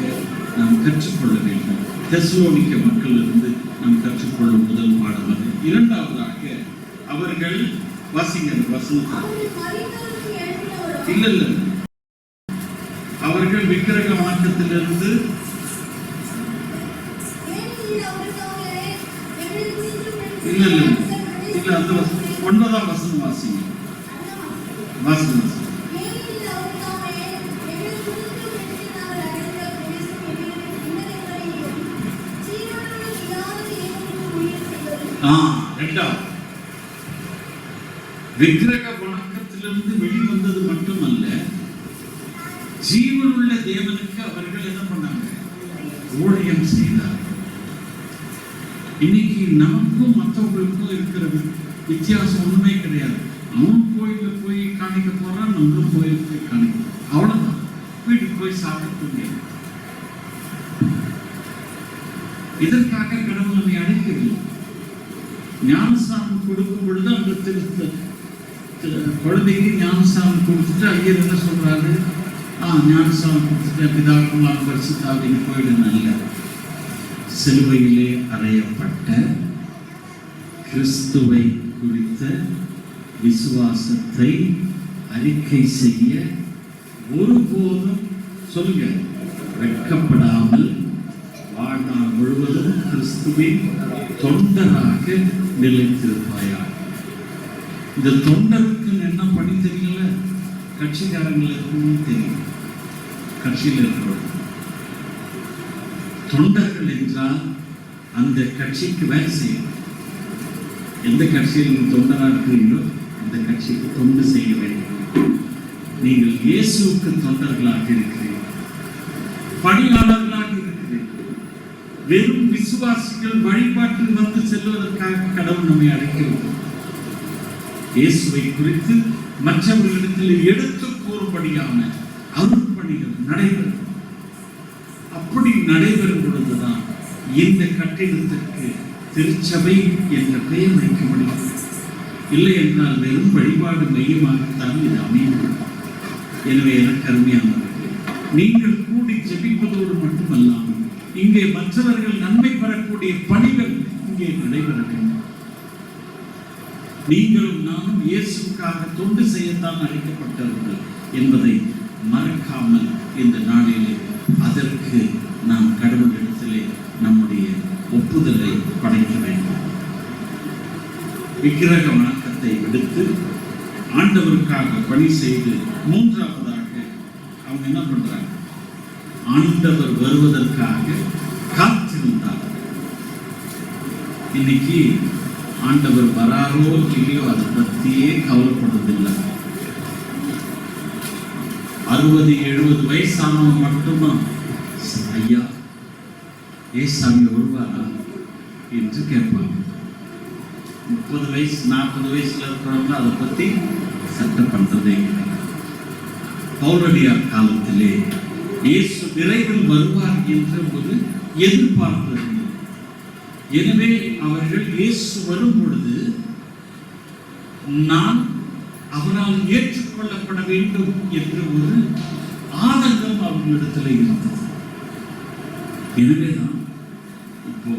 நாம் கற்றுக்கொள்ள வேண்டும். தெசலோனிக்க மக்களிலிருந்து நாம் கற்றுக்கொள்ளும் முதல் பாடம் அது. இரண்டாவதாக அவர்கள் வாசிங்க இல்ல அவர்கள் விக்கிரக வணக்கத்திலிருந்து இல்ல அந்த 9ஆம் வசனம் வாசிங்க. விக்கிரக வணக்கத்திலிருந்து வெளிவந்தது மட்டுமல்ல, ஜீவனுள்ள தேவனுக்கு அவர்கள் என்ன பண்ணாங்க? ஊழியம் செய்தார். இன்னைக்கு நமக்கும் மற்றவங்களுக்கும் இருக்கிற வித்தியாசம் ஒண்ணுமே கிடையாது. அவன் கோயில போய் காணிக்க போறான், நம்மளும் கோயிலுக்கு போய் காணிக்க, அவ்வளவுதான். வீட்டுக்கு போய் சாப்பிட்டு இதற்காக கடவுள் நம்மை அழைக்கவில்லை. ஞானஸ்தானம் கொடுக்கும் பொழுது அந்த குழந்தைக்கு ஞானஸ்தானம் கொடுத்துட்டு ஐயர் என்ன சொல்றாரு? ஞானஸ்தானம் கொடுத்துட்டு பிதா குமாரன் பரிசுத்தாவின்னு போயிடு. நல்ல சிலுவையிலே அறையப்பட்ட கிறிஸ்துவை குறித்த விசுவாசத்தை அறிக்கை செய்ய ஒருபோதும் சொல்லுங்க வெட்கப்படாமல் வாழ்நாள் முழுவதும் கிறிஸ்துவின் தொண்டராக நிலைத்திருப்பாயாக. இந்த தொண்டருக்கு என்ன பணி தெரியல, கட்சிக்காரங்களுக்கும் தெரியும். கட்சியில் இருக்கிறோம் தொண்டர்கள் என்றால் அந்த கட்சிக்கு வேலை செய்யணும். எந்த கட்சியில் நீங்கள் தொண்டராக இருக்கிறீங்களோ அந்த கட்சிக்கு தொண்டு செய்ய வேண்டும். நீங்கள் இயேசுவுக்கு தொண்டர்களாக இருக்கிறீர்கள், பணியாளர்களாக இருக்கிறீர்கள். வெறும் விசுவாசிகள் வழிபாட்டில் வந்து செல்வதற்காக கடவுள் நம்மை அழைக்கிறது. இயேசுவை குறித்து மற்றவர்களிடத்தில் எடுத்து கூறும்படியான அருட்பணிகள் நடைபெறும். அப்படி நடைபெறும் பொழுதுதான் இந்த கட்டிடத்திற்கு திருச்சபை என்ற பெயர் வைக்க முடியும். இல்லை என்றால் வெறும் வழிபாடு மையமாகத்தான் இது அமையும். எனவே எனக்கு அருமையானவர்களே, நீங்கள் கூடி ஜெபிப்பதோடு மட்டுமல்லாமல் இங்கே மற்றவர்கள் நன்மை பெறக்கூடிய பணிகள் இங்கே நடைபெற வேண்டும். நீங்களும் நானும் இயேசுக்காக தொண்டு செய்யத்தான் அழைக்கப்பட்டவர்கள் என்பதை மறக்காமல் இந்த நாளிலே அதற்கு நாம் கடவுளிடத்திலே நம்முடைய ஒப்புதலை படைக்க வேண்டும். விக்கிரக வணக்கத்தை விடுத்து ஆண்டவருக்காக பணி செய்து மூன்றாவதாக அவங்க என்ன பண்றாங்க? ஆண்டவர் வருவதற்காக காத்திருந்தார்கள். இன்னைக்கு ஆண்டவர் வராரோ இல்லையோ அதை பற்றியே கவலைப்படுறதில்லை. 60-70 வயசானவங்க மட்டும்தான் ஐயா ஏசாமி வருவாரா என்று கேட்பாங்க. 30 வயசு 40 வயசுல இருக்கிறவங்க அதை பற்றி சட்டம் பண்றதே கிடையாது. பவுலடியார் காலத்திலே இயேசு விரைவில் வருவார் என்ற ஒரு எதிர்பார்ப்பு இருந்தது. எனவே அவர்கள் இயேசு வரும் பொழுது நான் அவரால் ஏற்றுக்கொள்ளப்பட வேண்டும் என்ற ஒரு ஆனந்தம் அவர்களிடத்தில் இருந்தது. எனவேதான் இப்போ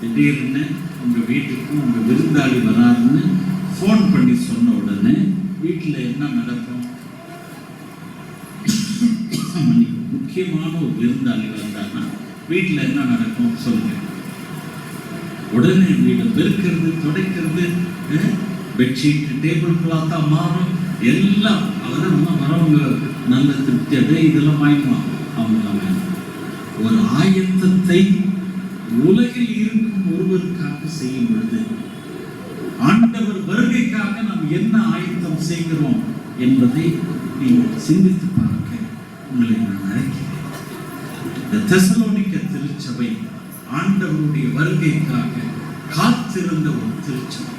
திடீர்னு உங்க வீட்டுக்கு உங்க விருந்தாளி வராருன்னு போன் பண்ணி சொன்ன உடனே வீட்டில் என்ன நடக்கும்? முக்கியமான ஒரு விருந்தாளி வந்தாங்கன்னா வீட்டில் என்ன நடக்கும் சொல்லுங்க. உடனே வீடை பெருக்கிறது, துடைக்கிறது, பெட்ஷீட், டேபிள் கிளாத்தா மாறும். எல்லாம் அவரெல்லாம் வரவங்க நல்ல திருப்தி அதே இதெல்லாம் வாங்கிக்குவாங்க. அவங்கெல்லாம் வேணும். ஒரு ஆயத்தத்தை உலகில் இருக்கும் ஒருவருக்காக செய்யும் பொழுது ஆண்டவர் வருகைக்காக நாம் என்ன ஆயத்தம் செய்கிறோம் என்பதை நீங்கள் சிந்தித்து பார்க்க உங்களை நான் அழைக்கிறேன். இந்த தெசலோனிக்க திருச்சபை ஆண்டவருடைய வருகைக்காக காத்திருந்த ஒரு திருச்சபை.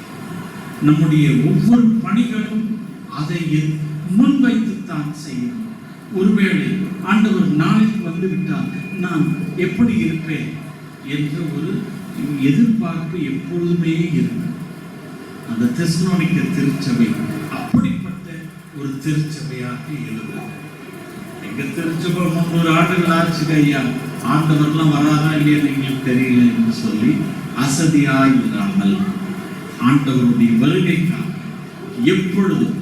நம்முடைய ஒவ்வொரு பணிகளும் அதை முன்வைத்துத்தான் செய்யணும். ஒருவேளை ஆண்டவர் நாளைக்கு வந்து விட்டால் நான் எப்படி இருப்பேன் என்ற ஒரு எதிர்பார்ப்பு எப்பொழுதுமே இருக்கும். அந்த தெசலோனிக்க திருச்சபை அப்படிப்பட்ட ஒரு திருச்சபையாக இருந்தது. எங்க திருச்சபை 300 ஆண்டுகள் ஆச்சு ஐயா, ஆண்டவர்லாம் வராதா இல்லையா எங்களுக்கு தெரியல என்று சொல்லி அசதியாயிராமல் ஆண்டவருடைய வருகைக்காக எப்பொழுதும்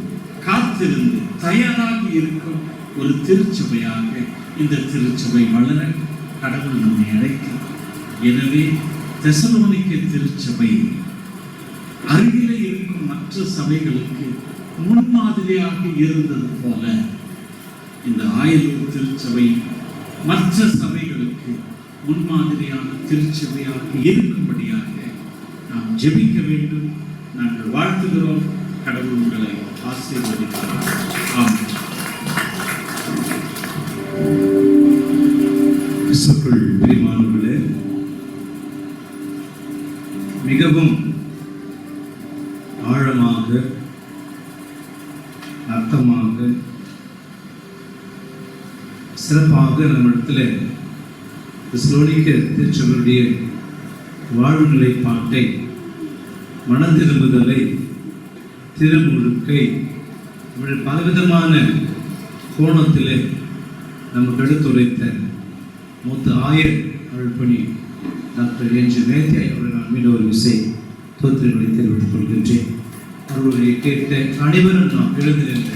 காத்திருந்து தயாராகி இருக்கும் ஒரு திருச்சபையாக இந்த திருச்சபை வளர கடவுள் நம்மை அழைக்கிறார். எனவே தெசலோனிக்க திருச்சபை அருகிலே இருக்கும் மற்ற சபைகளுக்கு முன்மாதிரியாக இருந்தது போல இந்த ஆயலூர் திருச்சபை மற்ற சபைகளுக்கு முன்மாதிரியான திருச்சபையாக இருக்கும்படியாக நாம் ஜெபிக்க வேண்டும். நாங்கள் வாழ்த்துகிறோம். கடவுள் உங்களை ஆசீர்வதிக்கிறார். ஆமென். கிறிஸ்துவுக்குள் பிரியமானவர்களே, மிகவும் ஆழமாக அர்த்தமாக சிறப்பாக நம்மிடத்தில் தெசலோனிக்க திருச்சபையுடைய வாழ்வு நிலைப்பாட்டை, மனதிரும்புதலை, திருமுழுக்கை பலவிதமான கோணத்தில் நமக்கு எடுத்துரைத்த மூத்த ஆயர் அருள்பணி டாக்டர் என்ஜி மேத்தியாய் அவர்கள் நான் மீண்டும் ஒரு விசை தோத்திரங்களை தெரிவித்துக் கொள்கின்றேன். அவர்களுடைய கேட்ட அனைவரும் நாம் எழுந்து நின்ற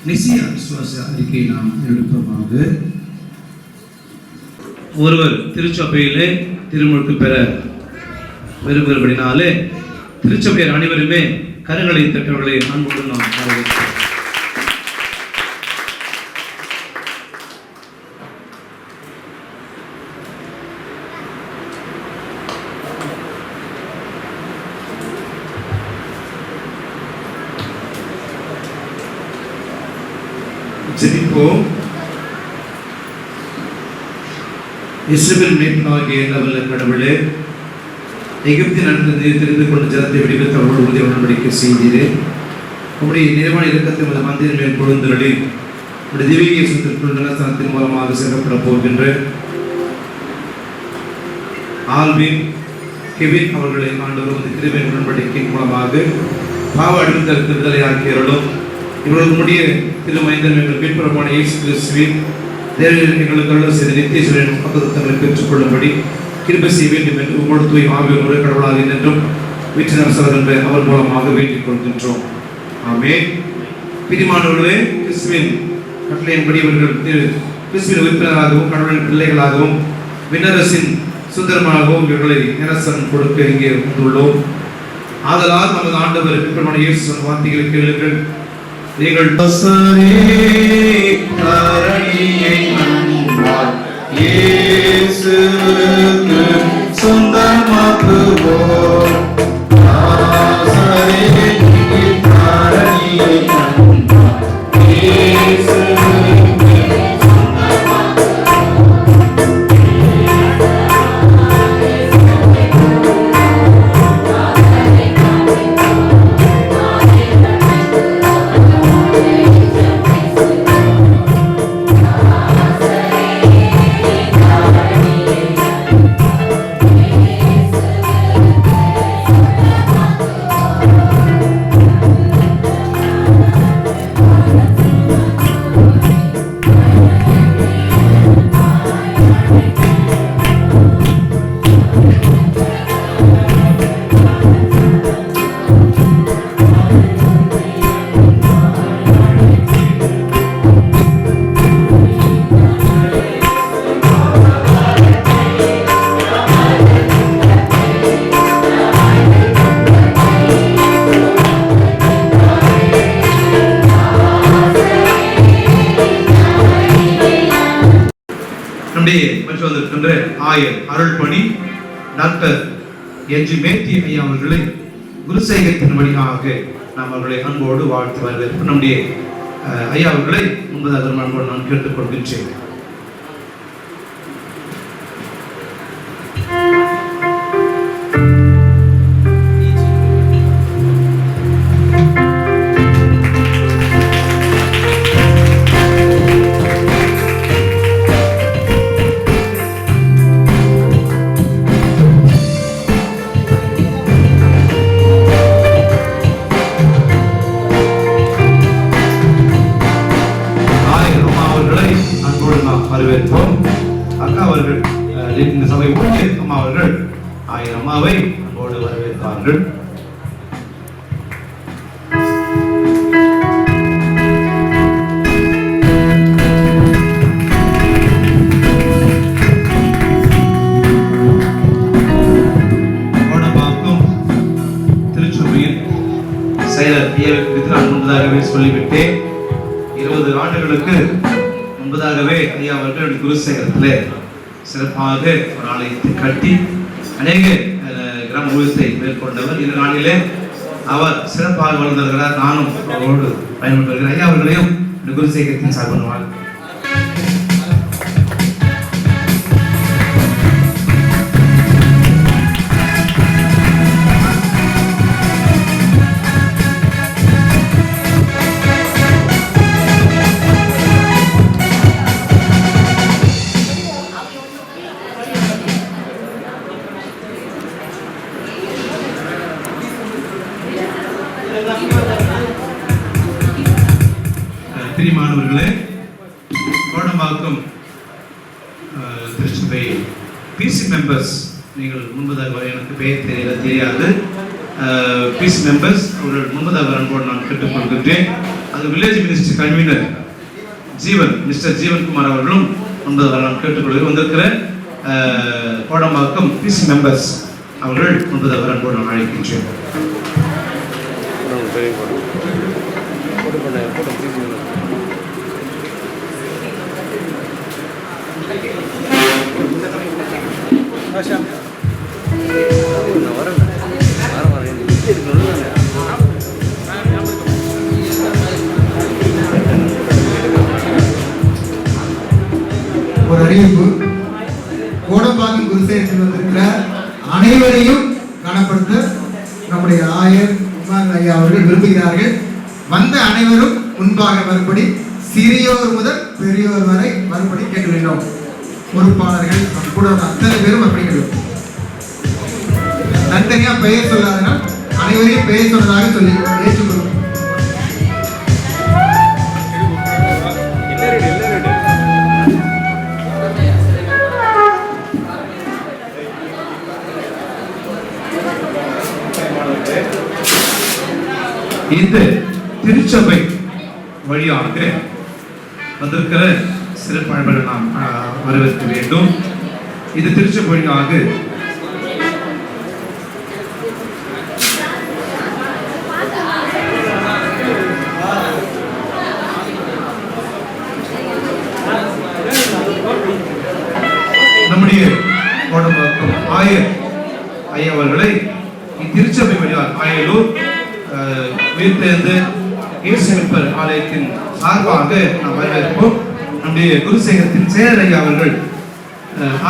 நிச்சய விசுவாச அறிக்கையை நாம் எழுப்பமாக. ஒருவர் திருச்சபையிலே திருமுழுக்கு பெற விரும்புகிறபடினாலே திருச்சபையர் அனைவருமே கரங்களை தட்டவர்களை அன்புடன் நாம் வரவேற்கிறோம். ஜெபிப்போம். இஸ்ரவேல் மீட்பனாகிய நல்ல கடவுளே, எகிப்தின் அன்பிலிருந்து தெரிந்து கொண்ட ஜனத்தை விடுவித்து அவர்களோடு உறுதி உடன்படிக்கை செய்தீரே. உம்முடைய நிறைவான இரக்கத்தை உமது மந்தையின் மேல் பொழுந்தருளி உம்முடைய திவ்ய சுத்திற்குள் நிலஸ்தானத்தின் மூலமாக சேர்க்கப்பட போகின்ற ஆல்வின் கெவின் அவர்களை ஆண்டவர் உமது கிருபையின் உடன்படிக்கையின் மூலமாக பாவ அடிமைத்தனத்திற்கு விடுதலையாக்கியவர்களும் இவர்கள் முடிய திருமைந்தன் எங்கள் மீட்புறமான இயேசு கிறிஸ்துவின் தேவன் எங்களுக்கு அருள் செய்த நித்திய சூரியன் பக்கத்தங்களை பெற்றுக்கொள்ளும்படி கிருபை செய்ய வேண்டும் என்று உங்களோடு தூய் ஆவியோடு கடவுளாக என்றும் வீட்டினர் சகோதரன் என்ற அவர் மூலமாக வேண்டிக் கொள்கின்றோம். ஆமென். பிரியமானவர்களே, கிறிஸ்துவின் கட்டளையின்படி இவர்கள் கிறிஸ்துவின் உறுப்பினராகவும் கடவுளின் பிள்ளைகளாகவும் விண்ணரசின் சுந்தரமாகவும் இவர்களை நிரசனம் கொடுக்க இங்கே வந்துள்ளோம். ஆதலால் நமது ஆண்டவர் மீட்பரான இயேசு வார்த்தைகளை கேளுங்கள். நீங்கள் இயேசுவுக்கு சொந்தமாக்குவோம். வந்திருக்கின்ற ஆயர் அருள்பணி டாக்டர் என்.ஜி. மேத்தி ஐயா அவர்களை குருசேகத்தின் வழியாக நாம் அவர்களை அன்போடு வாழ்த்து வரவேற்பு. நம்முடைய ஐயா அவர்களை முன்பதாக அன்போடு நான் கேட்டுக்கொள்கின்றேன். வரவேற்போம். அக்கா அவர்கள் இந்த சபை ஊழியர் அம்மா அவர்கள் ஆயிரம் அம்மாவை அன்போடு வரவேற்பார்கள். கோடம்பாக்கம் திருச்சபையின் செயலர் குறித்து நான் முன்பதாகவே சொல்லிவிட்டேன். 20 ஆண்டுகளுக்கு முன்பதாகவே ஐயா அவர்கள் குருசேகரத்திலே சிறப்பாக ஒரு ஆலயத்தை கட்டி அநேக கிராம ஊழியத்தை மேற்கொண்டவர். இந்த நாளிலே அவர் சிறப்பாக வளர்ந்து வருகிறார். நானும் அவரோடு பயன்பட்டு வருகிறேன். ஐயா அவர்களையும் குருசேகரத்தின் சார்பு பண்ணுவார். பிரியமானவர்களே, கோடம்பாக்கம் திருச்சபை பிசி மெம்பர்ஸ், நீங்கள் முன்பதாக வர எனக்கு பெயர் தெரியாது. பிசி மெம்பர்ஸ் அவர்கள் முன்பதாக வரன்போடு நான் கேட்டுக்கொள்கின்றேன். அது village minister convener mister Jeevankumar அவர்களும் முன்பதாக நான் கேட்டுக்கொள்கிறேன். வந்திருக்கிற கோடம்பாக்கம் பிசி மெம்பர்ஸ் அவர்கள் முன்பதாக வரன்போடு நான் அழைக்கின்றேன். ஒரு அறிவிப்பு. நிலையத்தில் வந்திருக்கிற அனைவரையும் கனப்படுத்த நம்முடைய ஆயர் உமார் ஐயா அவர்கள் விரும்புகிறார்கள். வந்த அனைவரும் முன்பாக வரும்படி, சிறியோர் முதல் பெரியோர் வரை வரும்படி கேட்டுள்ளோம். பொறுப்பாளர்கள் கூட அத்தனை பேரும் அப்படி கேட்கிறோம். தனித்தனியா பெயர் சொல்லாதனால் அனைவரையும் பெயர் சொன்னதாக சொல்லி ஏற்றுக்கொள்ளும். இந்த திருச்சபை வழியாக வந்திருக்கிற சிறப்பாளர்களை நாம் வரவேற்க வேண்டும். இந்த திருச்சபை வழியாக நம்முடைய ஆயர் ஐயா அவர்களை இத்திருச்சபை வழியாக ஆயலூர் உயிர்த்தெழுந்த இயேசு மீட்பர் ஆலயத்தின் சார்பாக நாம் வரவேற்போம். நம்முடைய குருசேகரத்தின் சேகர் ஐயா அவர்கள்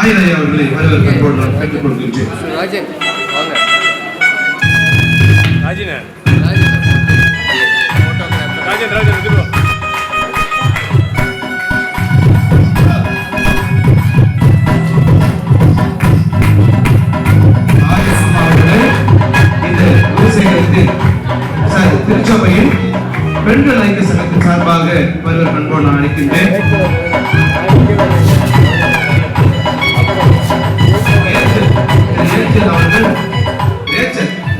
ஆயர் ஐயா அவர்களை வரவேற்போடு நான் கேட்டுக் கொள்கின்றேன். திருச்சபையின் பெண்கள் ஐக்கிய சங்கத்தின் சார்பாக வருவர் பண்போடு நான் அழைக்கின்றேன்.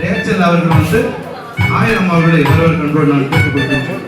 ரேச்சல் அவர்கள் வந்து 1000 அவர்களை வருவர் பண்போடு நான் கேட்டுக் கொள்கின்றேன்.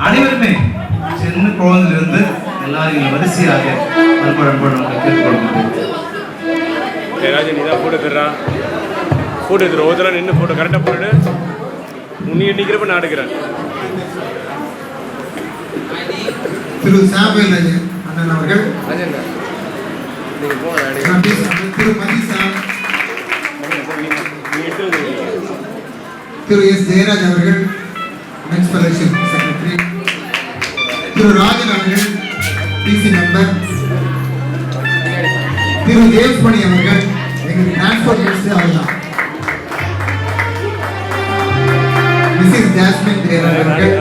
அனைவருமே சின்ன குழந்தையிலிருந்து எல்லாரும் வரிசையாக போட்டோ எடுத்துரு ஒருத்தர நின்று போட்டோ கரெக்டாக போட்டு நீ நிற்கிறப்ப நான் எடுக்கிறேன். திரு சாமுவேல் அண்ணன் அவர்கள், திரு மதிசாம், திரு எஸ் ஜெயராஜ் அவர்கள் நெக்ஸ்ட் ஃபெலோஷிப் செக்ரட்டரி, திரு ராஜன் அவர்கள் பிசி மெம்பர், திரு தேவ்மணி அவர்கள் எங்களுக்கு டிரான்ஸ்போர்ட் மினிஸ்டர் அவர்தான், மிஸ்ஸஸ் ஜாஸ்மின் தேவர் அவர்கள்,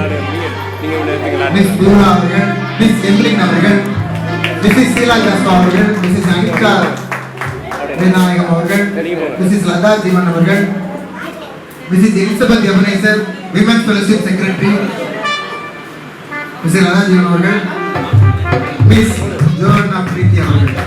மிஸ் பூரா அவர்கள், மிஸ் எம்லின் அவர்கள், மிஸ்ஸஸ் சீலா ஜாஸ்வா அவர்கள், மிஸ்ஸஸ் அனிகா விநாயகம் அவர்கள், மிஸ்ஸஸ் லதா ஜீவன் அவர்கள், Mrs Elizabeth Ebenezer women's fellowship secretary, Mrs Latha Jeevan அவர்கள், மிஸ் ஜோனா பிரீத்தி அவர்கள்.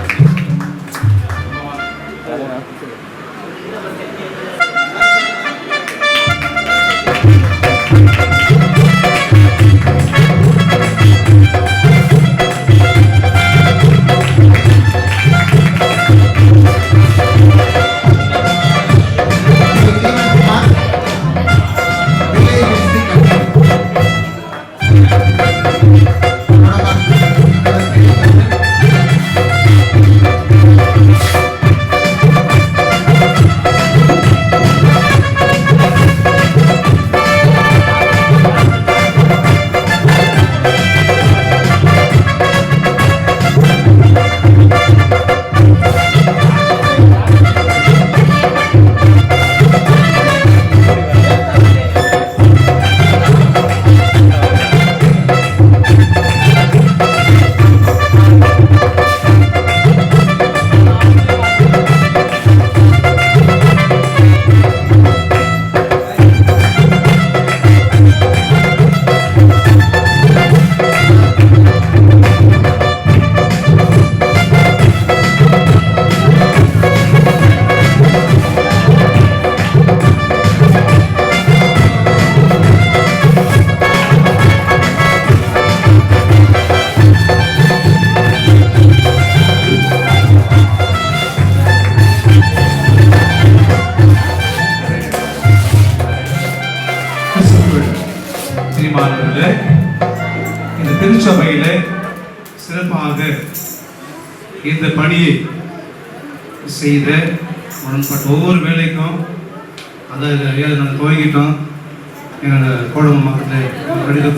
இந்த பணியை செய்த உடன்பட்ட ஒவ்வொரு வேலைக்கும் அதாவது ஐயா நாங்கள் துவங்கிட்டோம். எங்கள் கோடம மக்கள் கடிதம்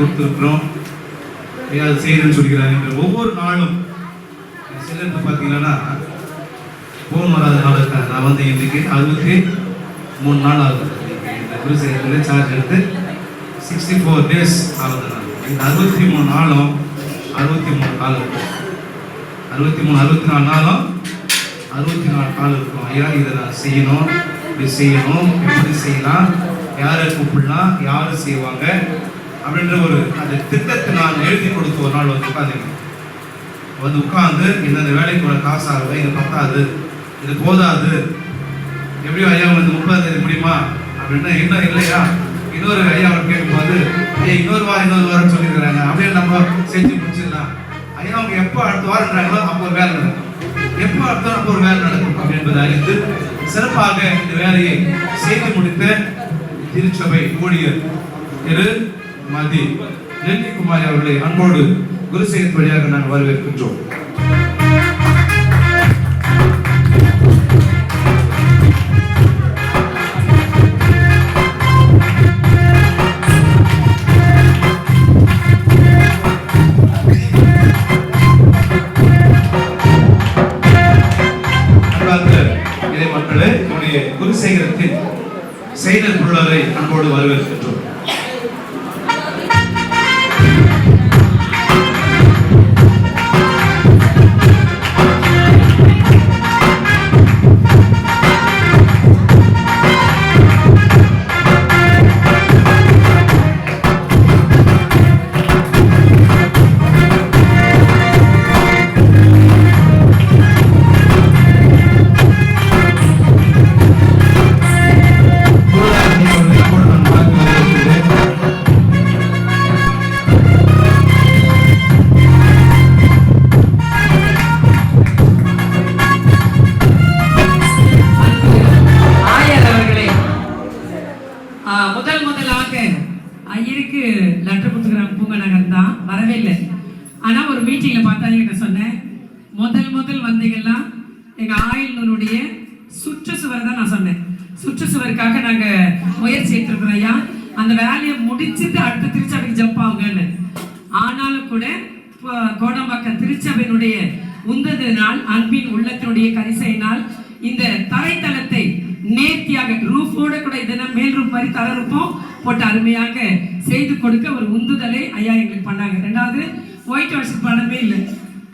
கொடுத்துருக்குறோம் ஐயா அது செய்யணும்னு சொல்லிக்கிறாங்க. ஒவ்வொரு நாளும் சிலருக்கு பார்த்தீங்கன்னா ஃபோன் வராத நாள் இருக்காங்க. நான் வந்து இன்றைக்கி 63 நாள் ஆகுது இந்த குருசேகரில் சார்ஜ் எடுத்து 64 days ஆகுது. நான் இந்த 63 நாளும் 64 கால் இருக்கும். 64 நாளும் 64 கால் இருக்கும். ஐயா இதை நான் செய்யணும், இப்படி செய்யணும், எப்படி செய்யலாம், யாரை கூப்பிடலாம், யார் செய்வாங்க அப்படின்ற ஒரு அந்த திட்டத்தை நான் எழுதி கொடுத்து ஒரு நாள் வந்து உட்காந்து இந்த வேலைக்கு ஒரு காசு ஆகுது, இது பத்தாது, இது போதாது, எப்படியும் ஐயா வந்து 30ஆம் தேதி முடியுமா அப்படின்னா இன்னும் இல்லையா இன்னொரு ஐயா அவர் கேட்கும்போது ஐயா இன்னொரு வாரம் சொல்லியிருக்கிறாங்க அப்படின்னு நம்ம செஞ்சு முடிச்சிடலாம். ஐயா அவங்க எப்போ அடுத்த வாரம்ன்றாங்களோ அப்போ ஒரு வேலை நடக்கும், எப்போ அடுத்த அப்போ ஒரு வேலை நடக்கும் என்பதை அறிந்து சிறப்பாக இந்த வேலையை செய்து முடித்த திருச்சபை ஊழியர் திரு மதி நெல்லிக்குமாரி அவர்களை அன்போடு குருசேகர் வழியாக நாங்கள் வரவேற்கின்றோம். மக்களே நம்முடைய குருசேகரத்தின் செயலர் பொருளாளரை அன்போடு வரவேற்கின்றோம். முதலாக ஐயருக்கு லெட்டர் கொடுத்துக்கிறாங்க. பூங்க நகர் தான் வரவே இல்லை. ஆனால் ஒரு மீட்டிங்கில் பார்த்தா என்கிட்ட சொன்னேன், முதல் வந்தீங்கன்னா எங்கள் ஆயுள்னுடைய சுற்றுச்சுவர் தான் நான் சொன்னேன். சுற்றுச்சுவருக்காக நாங்கள் முயற்சி எடுத்துருக்குறோம் ஐயா, அந்த வேலையை முடிச்சுட்டு அடுத்த திருச்சபைக்கு ஜம்ப் ஆகுங்கன்னு. ஆனாலும் கூட கோடம்பாக்கம் திருச்சபையினுடைய உந்ததினால் அன்பின் உள்ளத்தினுடைய கரிசையினால் இந்த தரைத்தளத்தை நேர்த்தியாக ரூஃபோட கூட இதெல்லாம் மேல் ரூப் மாதிரி தர ரூபம் போட்டு அருமையாக செய்து கொடுக்க ஒரு உந்துதலை ஐயா எங்களுக்கு பண்ணாங்க. ரெண்டாவது ஒயிட் வாஷுக்கு பணமே இல்லை,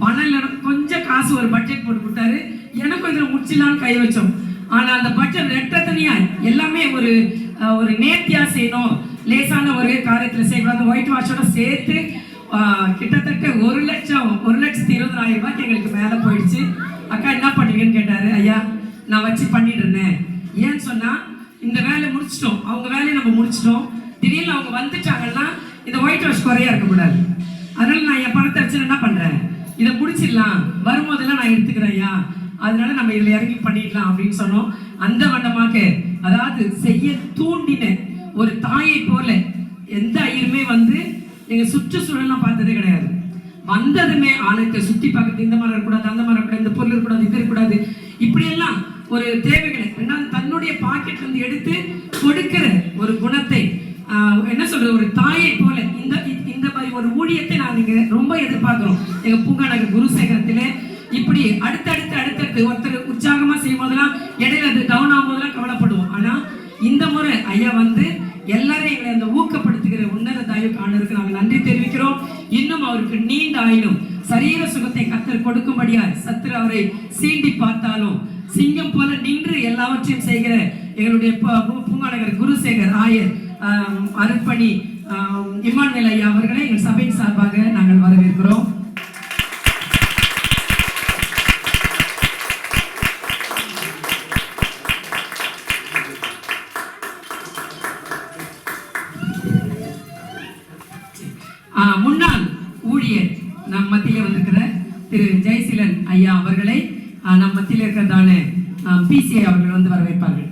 பணம் இல்லைன்னா கொஞ்சம் காசு ஒரு பட்ஜெட் போட்டு கொடுத்தாரு. எனக்கும் இதில் முடிச்சிடலான்னு கை வச்சோம். ஆனால் அந்த பட்ஜெட் ரெட்டத்தனியா எல்லாமே ஒரு நேர்த்தியாக செய்யணும், லேசான ஒரு காரியத்தில் செய்யணும். அந்த ஒயிட் வாஷோட சேர்த்து கிட்டத்தட்ட 1,20,000 ரூபாய்க்கு எங்களுக்கு மேலே போயிடுச்சு. அக்கா என்ன பண்ணுவீங்கன்னு கேட்டார். ஐயா நான் வச்சு பண்ணிட்டு இருந்தேன். ஏன்னு சொன்னால் இந்த வேலையை முடிச்சிட்டோம், அவங்க வேலையை நம்ம முடிச்சிட்டோம். திடீர்னு அவங்க வந்துட்டாங்கன்னா இந்த ஒயிட் வாஷ் குறையா இருக்கக்கூடாது. அதனால நான் என் பணத்தை வச்சு என்ன பண்ணுறேன், இதை முடிச்சிடலாம், வரும்போதெல்லாம் நான் எடுத்துக்கிறேன் ஐயா, அதனால நம்ம இதில் இறங்கி பண்ணிடலாம் அப்படின்னு சொன்னோம். அந்த வண்ணமாக அதாவது செய்ய தூண்டின ஒரு தாயை போல எந்த ஐயருமே வந்து எங்கள் சுற்றுச்சூழலாம் பார்த்ததே கிடையாது. வந்ததுமே ஆளுக்கு சுற்றி பார்க்கறது, இந்த மாதிரி இருக்கக்கூடாது, அந்த மாதிரி இருக்கக்கூடாது, இந்த பொருள் இருக்கக்கூடாது, இது இருக்கக்கூடாது, இப்படியெல்லாம் ஒரு தேவைகளை தன்னுடைய பாக்கெட்ல இருந்து எடுத்து கொடுக்கிற ஒரு குணத்தை என்ன சொல்றது, ஒரு தாயை போல இந்த மாதிரி ஒரு ஊழியத்தை நாங்கள் ரொம்ப எதிர்பார்க்கிறோம். எங்க பூங்கா நகர் குருசேகரத்திலே இப்படி அடுத்தடுத்து ஒருத்தர் உற்சாகமா செய்யும் போதெல்லாம் இடையில அது டவுன் ஆகும் போதெல்லாம் கவலைப்படுவோம். ஆனா இந்த முறை ஐயா வந்து எல்லாரையும் எங்களை அந்த ஊக்கப்படுத்துகிற உன்னத தயவு காணருக்கு நாங்கள் நன்றி தெரிவிக்கிறோம். இன்னும் அவருக்கு நீண்ட ஆயினும் சரீர சுகத்தை கத்தர் கொடுக்கும்படியா சத்துரு அவரை சீண்டி பார்த்தாலும் சிங்கம் போல நின்று எல்லாவற்றையும் செய்கிற எங்களுடைய பூங்கா நகர் குருசேகர் ஆயர் அருட்பணி இமானுவேல் ஐயா அவர்களை எங்கள் சபையின் சார்பாக நாங்கள் வரவேற்கிறோம். முன்னாள் ஊழியர் நம் மத்தியில் வந்திருக்கிற திரு ஜெயசீலன் ஐயா அவர்களை நம் மத்தியில் இருக்கிறதான பிசிஐ அவர்கள் வந்து வரவேற்பார்கள்.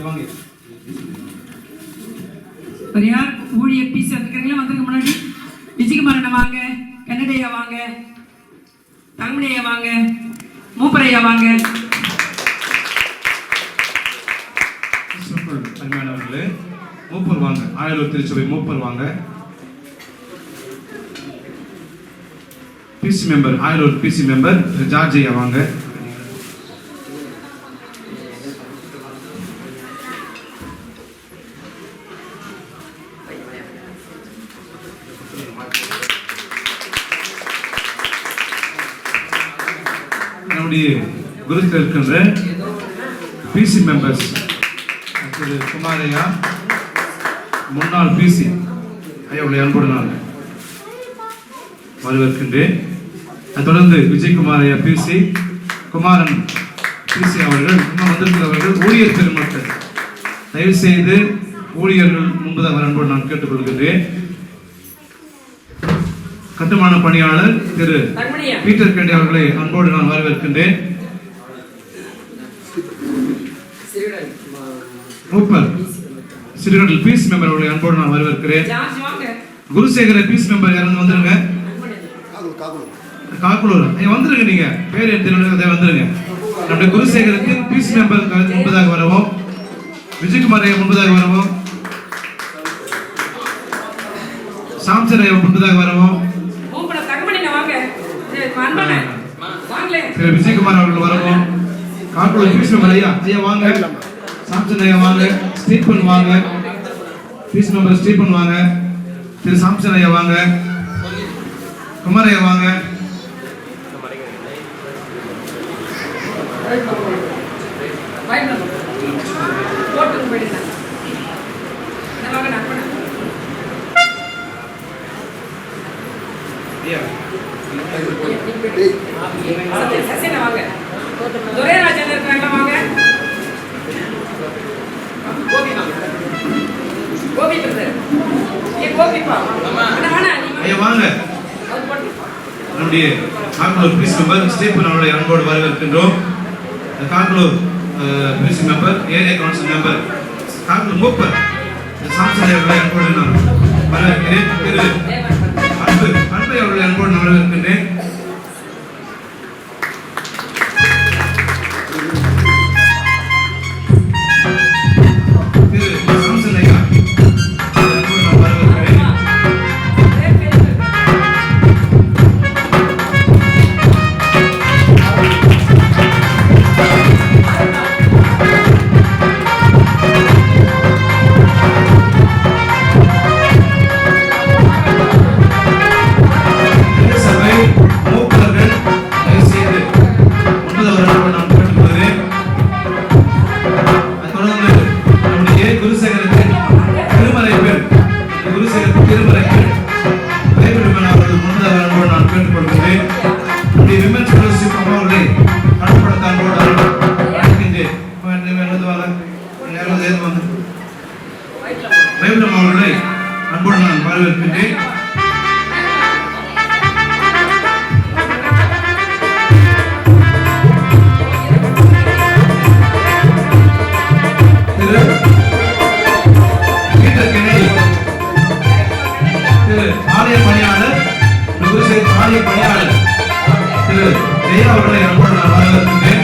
வாங்க. ஒரு யார் ஊழியர் பிசி வந்துருக்கீங்களா? வந்துருக்க முன்னாடி விஜயகுமாரண்ணா வாங்க, கன்னடையா வாங்க, தங்கமணியா வாங்க, மூப்பரையா வாங்க. அருமையானவர்களே, மூப்பர் வாங்க. ஆயலூர் திருச்சபை மூப்பர் வாங்க. PC member, Ayalur PC member Georgia வாங்க. நம்முடைய குருத்தில் இருக்கின்ற பிசி மெம்பர்ஸ் திரு குமாரையா, முன்னாள் பிசி ஐயாவுடைய அன்போடு நான் வரவேற்கின்றேன். தொடர்ந்து விஜயகுமாரையா பிசி, குமாரன் பிசி அவர்கள், இன்னும் வந்திருக்கிறவர்கள் ஊழியர் பெருமக்கள், தயவு செய்து ஊழியர்கள் முன்பதாக வர அன்போடு நான் கேட்டுக்கொள்கின்றேன். கட்டுமான பணியாளர் திரு பீட்டர் கேண்டி அவர்களை அன்போடு நான் வரவேற்கின்றேன். மூப்பர் சிறுகடல் பீஸ் மெம்பர் அவர்களை அன்போடு நான் வரவேற்கிறேன். குருசேகர பீஸ் மெம்பர் யாரும் வந்துருங்க. காக்குலூர் வந்துருங்க, நீங்க பேர் எடுத்து வந்துருங்க. நம்முடைய குருசேகருக்கு பீஸ் மெம்பர் முன்பதாக வரவும், விஜயகுமார் ஐயா முன்பதாக வரவும், சாம்சன் ஐயா முன்பதாக வரவும், விஜயகுமார் அவர்கள் வரவும், காக்குலூர் பீஸ் மெம்பர் ஐயா ஐயா வாங்க, சாம்சன் ஐயா வாங்க, ஸ்டீபன் வாங்க, பீஸ் மெம்பர் ஸ்டீபன் வாங்க, திரு சாம்சன் ஐயா வாங்க, குமார் ஐயா வாங்க. துரைராஜன் இருக்கிறாங்களா? வாங்க. கோபி பிரதர், ஏ கோபிப்பா ஐயா வாங்க. நம்முடைய காக்குலூர் பீஸ் மெம்பர் ஸ்டீபன் அவருடைய அன்போடு வரவேற்கின்றோம். Kakkalur PC member, area council member, Kakkalur மூப்பர் சாம்சன் அவர்களை அன்போடு நான் வரவேற்கிறேன். திரு அன்பை அவர்களை அன்போடு நான் வரவேற்கின்றேன். அவர்களை அன்போடு நான் வரவேற்கின்றேன். திரு ஆலய பணியாளர், ஆலய பணியாளர் திரு ஜெயா அவர்களை அன்போடு நான் வரவேற்கின்றேன்.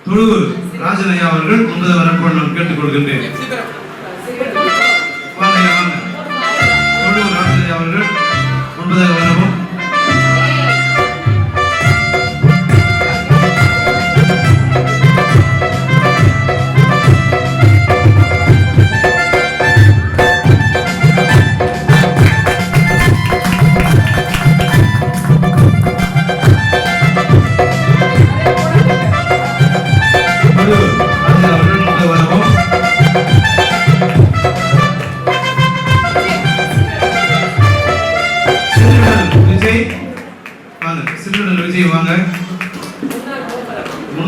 தொழுவூர் ராஜனையா அவர்கள் முன்பதாக வரப்போடு நான் கேட்டுக்கொள்கின்றேன். தொழுவூர் ராஜனையா அவர்கள் முன்பதாக வரவும்.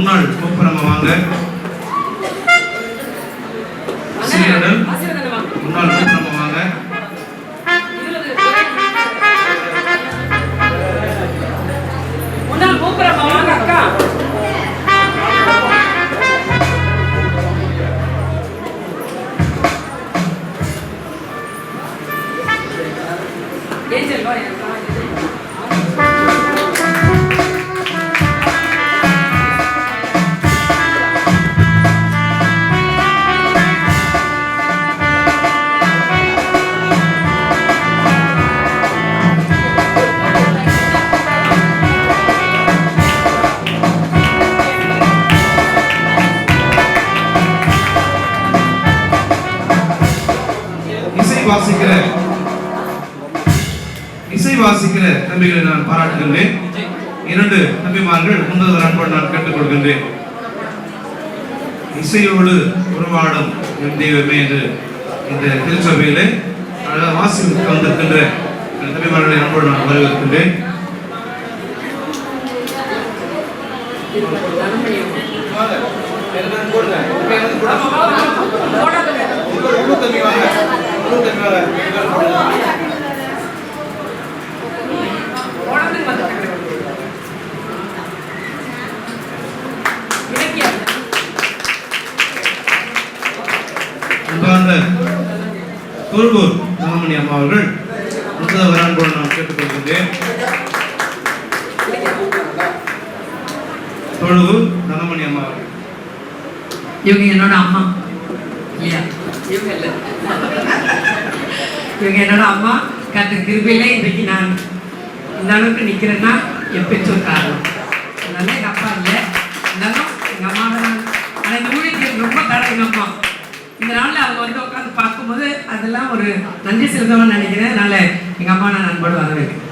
முன்னாள் கோபுரமா வாங்க. சீரடல் முன்னாள் கோபுரமா வாங்க. முன்னாள் கோபுரமா வாங்க அக்கா. ஏஞ்சல் வா அக்கா. இசை வாசிக்கிற தம்பிகளை நான் பாராட்டுகின்றேன். 2 தம்பிமார்கள் முன்னவர் அன்போடு நான் கேட்டுக்கொள்கின்றேன். இசையோடு உருவாடும் என் தெய்வமே என்று இந்த திருச்சபையிலே வாசிக்க வந்திருக்கின்ற தம்பிமார்களை அன்போடு நான் வரவேற்கின்றேன். தொழுவூர் தனமணி அம்மா அவர்கள் முதல்வர் அன்போடு நான் கேட்டுக்கொள்கின்றேன். தொழுவூர் தனமணி அம்மா அவர்கள். இவங்க என்னோட அம்மா இல்லையா? இவங்க இல்லை, இவங்க என்னோட அம்மா. கர்த்தர் கிருபையிலே இன்றைக்கு நான் இந்த அளவுக்கு நிற்கிறேன்னா என் பெற்றோர் காரணம். அதனால எங்கள் அப்பா இல்லை, இருந்தாலும் எங்கள் அம்மாவை நான் ஆனால் இந்த ஊழியத்துக்கு ரொம்ப தடை எங்கள் அம்மா. இந்த நாளில் அவங்க வந்து உட்காந்து பார்க்கும்போது அதெல்லாம் ஒரு நன்றி செலுத்தணும்னு நினைக்கிறேன். அதனால எங்கள் அம்மா நான் அன்போடு வரவேற்கிறேன்.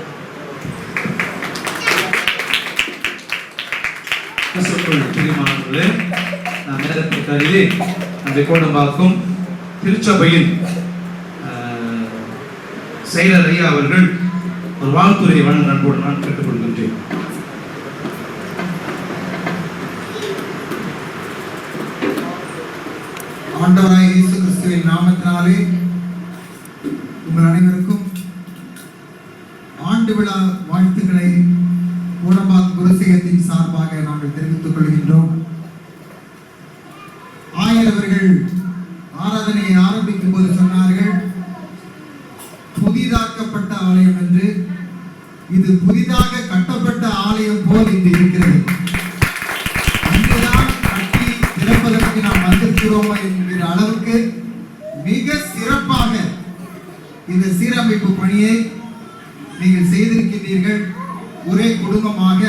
பிரியமானவர்களே, நான் நேரத்தை கருதி அந்த கோடம்பாக்கம் திருச்சபையின் செயலர் ஐயா அவர்கள் ஒரு வாழ்த்துறையை வழங்க அன்போடு நான் கேட்டுக்கொள்கின்றேன். ஆண்டவராய் இயேசு கிறிஸ்துவின் நாமத்தினாலே உங்கள் அனைவருக்கும் ஆண்டு விழா வாழ்த்துக்களை கோடம்பாக்கம் குருசேகத்தின் சார்பாக நாங்கள் தெரிவித்துக் கொள்கின்றோம். ஆயர் அவர்கள் ஆராதனையை ஆரம்பிக்கும் போது சொன்னார்கள், புதிதாக்கப்பட்ட ஆலயம் என்று. இது புதிதாக கட்டப்பட்ட ஆலயம் போல் இன்று இருக்கிறது. அங்குதான் கட்டி திறப்பதற்கு நாம் வந்திருக்கிறோம் என்கிற அளவுக்கு மிக சிறப்பாக இந்த சீரமைப்பு பணியை நீங்கள் செய்திருக்கின்றீர்கள். ஒரே குடும்பமாக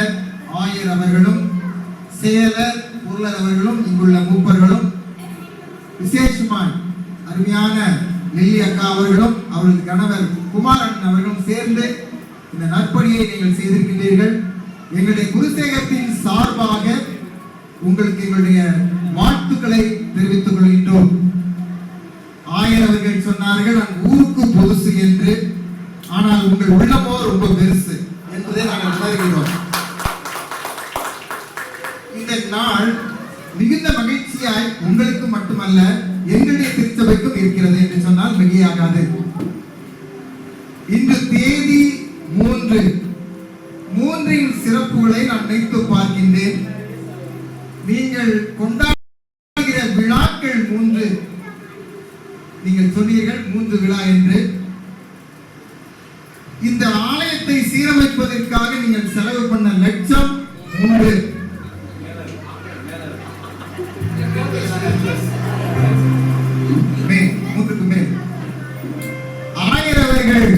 ஆயர் அவர்களும் செயலர் பொருளர் அவர்களும் இங்குள்ள மூப்பர்களும் விசேஷமாய் அருமையான லில்லி அக்கா அவர்களும் அவரது கணவர் குமாரன் அவர்களும் சேர்ந்து இந்த நற்பணியை நீங்கள் செய்திருக்கின்றீர்கள். எங்களுடைய குருசேகத்தின் சார்பாக உங்களுக்கு எங்களுடைய வாழ்த்துக்களை தெரிவித்துக் கொள்கின்றோம். ஆயர் அவர்கள் சொன்னார்கள், அந்த ஊருக்கு பொதுசு என்று, ஆனால் உங்கள் உள்ளமோ ரொம்ப பெருசு என்பதை நாங்கள் உணர்கிறோம். இந்த நாள் மிகுந்த மகிழ்ச்சியாய் உங்களுக்கு மட்டுமல்ல எங்களுடைய திருச்சபைக்கும் இருக்கிறது என்று சொன்னால் மிகையாகாது. இன்று தேதி 3 சிறப்புகளை நான் நினைத்து பார்க்கின்றேன். நீங்கள் கொண்டாடுகிற விழாக்கள் 3. நீங்கள் சொன்னீர்கள் 3 விழா என்று. இந்த ஆலயத்தை சீரமைப்பதற்காக நீங்கள் செலவு பண்ண லட்சம் 3. ஆயர் அவர்கள்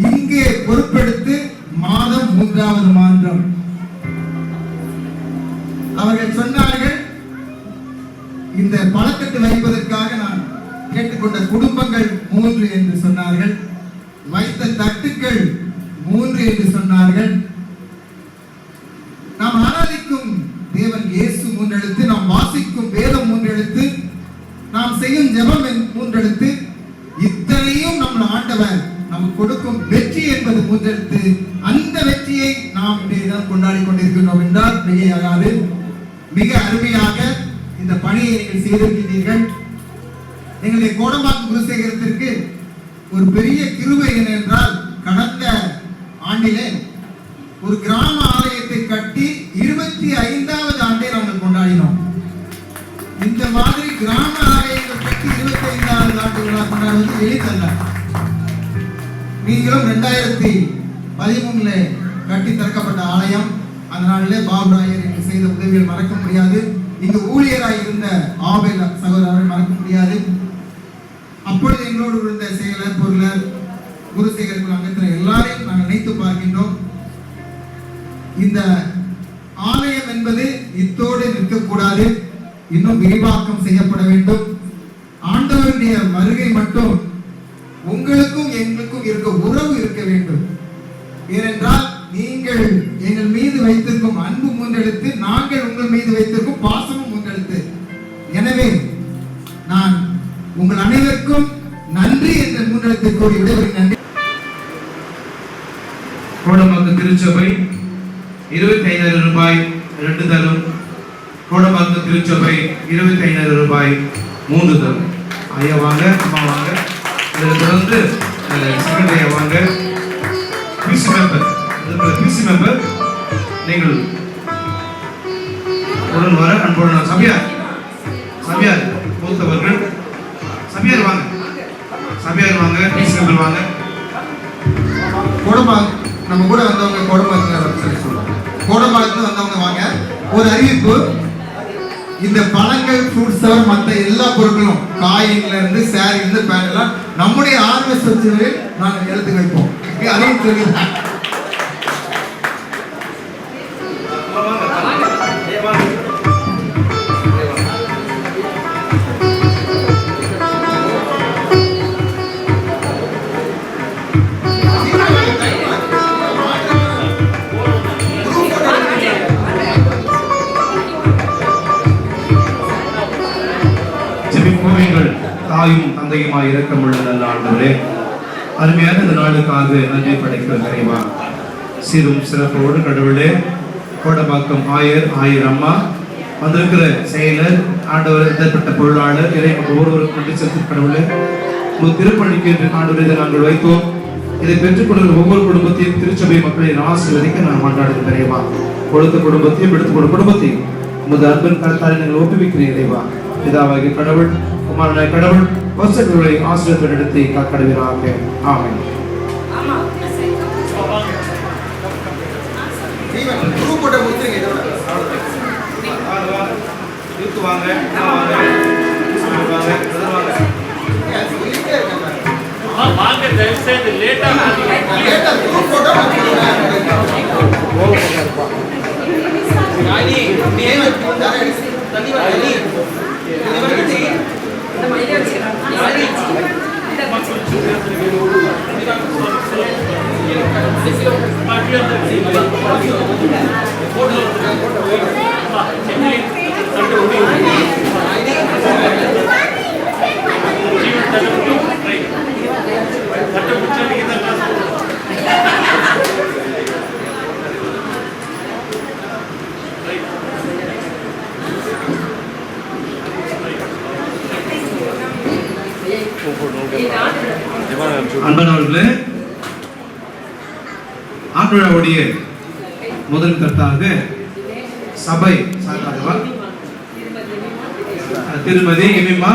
இங்கே பொறுப்பெடுத்து மாதம் 3வது மாதம் அவர்கள் சொன்னார்கள், இந்த பழக்கத்தை வைப்பதற்காக நான் கேட்டுக்கொண்ட குடும்பங்கள் 3 என்று சொன்னார்கள். வைத்த தட்டுக்கள் 3 என்று சொன்னார்கள். நாம் ஆராதிக்கும் தேவன் இயேசு 3 எழுத்து, நாம் வாசிக்கும் வேதம் 3 எழுத்து, நாம் செய்யும் ஜெபம் 3 எழுத்து. இத்தனையும் நம்ம ஆண்டவர் நமக்கு கொடுக்கும் வெற்றி என்பது 3 எழுத்து. அந்த வெற்றியை நாம் இன்றைய தினம் கொண்டாடி கொண்டிருக்கிறோம் என்றால் மிகையாகாது. மிக அருமையாக இந்த பணியை நீங்கள் செய்திருக்கிறீர்கள். எங்களுடைய கோடம்பாக்கம் குருசேகரத்திற்கு ஒரு பெரிய கிருபை என்னென்றால், கடந்த ஆண்டிலே ஒரு கிராம ஆலயத்தை கட்டி 25வது ஆண்டை நாங்கள் கொண்டாடினோம். இந்த மாதிரி கிராம ஆலயங்கள் கட்டி 25வது ஆண்டு விழா கொண்டாடுவது எளிதல்ல. நீங்களும் 2013 கட்டி திறக்கப்பட்ட ஆலயம். அந்த நாளிலே பாபுராயர் எனக்கு செய்த உதவிகள் மறக்க முடியாது. இங்கு ஊழியராய் இருந்த ஆபேல் சகோதரரை மறக்க முடியாது. அப்பொழுது எங்களோடு இருந்த செயலர், பொருளர், குருசேகர் அங்கத்தில் எல்லாரையும் நாங்கள் நினைத்து பார்க்கின்றோம். இந்த ஆலயம் என்பது இத்தோடு நிற்கக்கூடாது, இன்னும் விரிவாக்கம் செய்யப்பட வேண்டும். ஆண்டவருடைய வருகை மட்டும் உங்களுக்கும் எங்களுக்கும் இருக்க உறவு இருக்க வேண்டும். ஏனென்றால் நீங்கள் எங்கள் மீது வைத்திருக்கும் அன்பு மூன்றெழுத்து, நாங்கள் உங்கள் மீது வைத்திருக்கும் பாசமும் மூன்றெழுத்து. எனவே நான் உங்கள் அனைவருக்கும் நன்றி என்ற மூன்றெழுத்தை கூறி விடைபெறும். நன்றி. கோடம்பாக்கம் திருச்சபை 25,000 ரூபாய் 2 தரும். கோடம்பாக்கம் திருச்சபை 25,000 ரூபாய் 3 தரும். ஐயா வாங்க, அம்மா வாங்க. இதில் தொடர்ந்து செக்ரட்டரி வாங்க. பிசி மெம்பர் நீங்கள் உடன் வர அன்போடு. சபியார் மூத்தவர்கள் சபியார் வாங்க. பிசி மெம்பர் வாங்க. கோடம்பாக்கம் நம்ம கூட வந்தவங்க கோடம்பாக்கத்தில் சொல்லுவாங்க. கோடம்பாக்கத்தில் வந்தவங்க வாங்க. ஒரு அறிவிப்பு, இந்த பழங்கள், ஃப்ரூட்ஸ் தவிர மற்ற எல்லா பொருட்களும், காயின்ல இருந்து சாரி இருந்து பேண்ட் எல்லாம் நம்முடைய ஆர்வஸ் வச்சு நாங்கள் எடுத்து வைப்போம். அதையும் சொல்லிடுறேன். தாயும் தந்தையுமாய் இரக்கமுள்ள நல்ல ஆண்டவரே, அருமையான இந்த நாளுக்காக நன்றி படைக்கிற நிறைவா சீரும் சிறப்போடு கடவுளே, கோடம்பாக்கம் ஆயர் அம்மா வந்திருக்கிற செயலர், ஆண்டவர் எதிர்பட்ட பொருளாளர், இறை ஒவ்வொருவருக்கும் கொண்டு செலுத்தி கடவுளே, உங்கள் திருப்பணிக்கு என்று ஆண்டவர் இதை நாங்கள் வைத்தோம். இதை பெற்றுக் கொடுக்கிற ஒவ்வொரு குடும்பத்தையும் திருச்சபை மக்களை ஆசீர்வதிக்க நான் கொண்டாடுகிற நிறைவா கொடுத்த குடும்பத்தையும் எடுத்துக் கொண்ட குடும்பத்தையும் உமது அன்பின் கருத்தாரை நீங்கள் ஒப்புவிக்கிறீர் இறைவா. பிதாவாகிய கடவுள், குமாரனாகிய கடவுள் பரிசுத்தருளை ஆசீர்வாதம் எடுத்து காக்கடுவீராக. ஆமென். அன்பனவர்களே, ஆண்டவருடைய முதல் கர்த்தாக சபை சார்பாக திருமதி எமிமா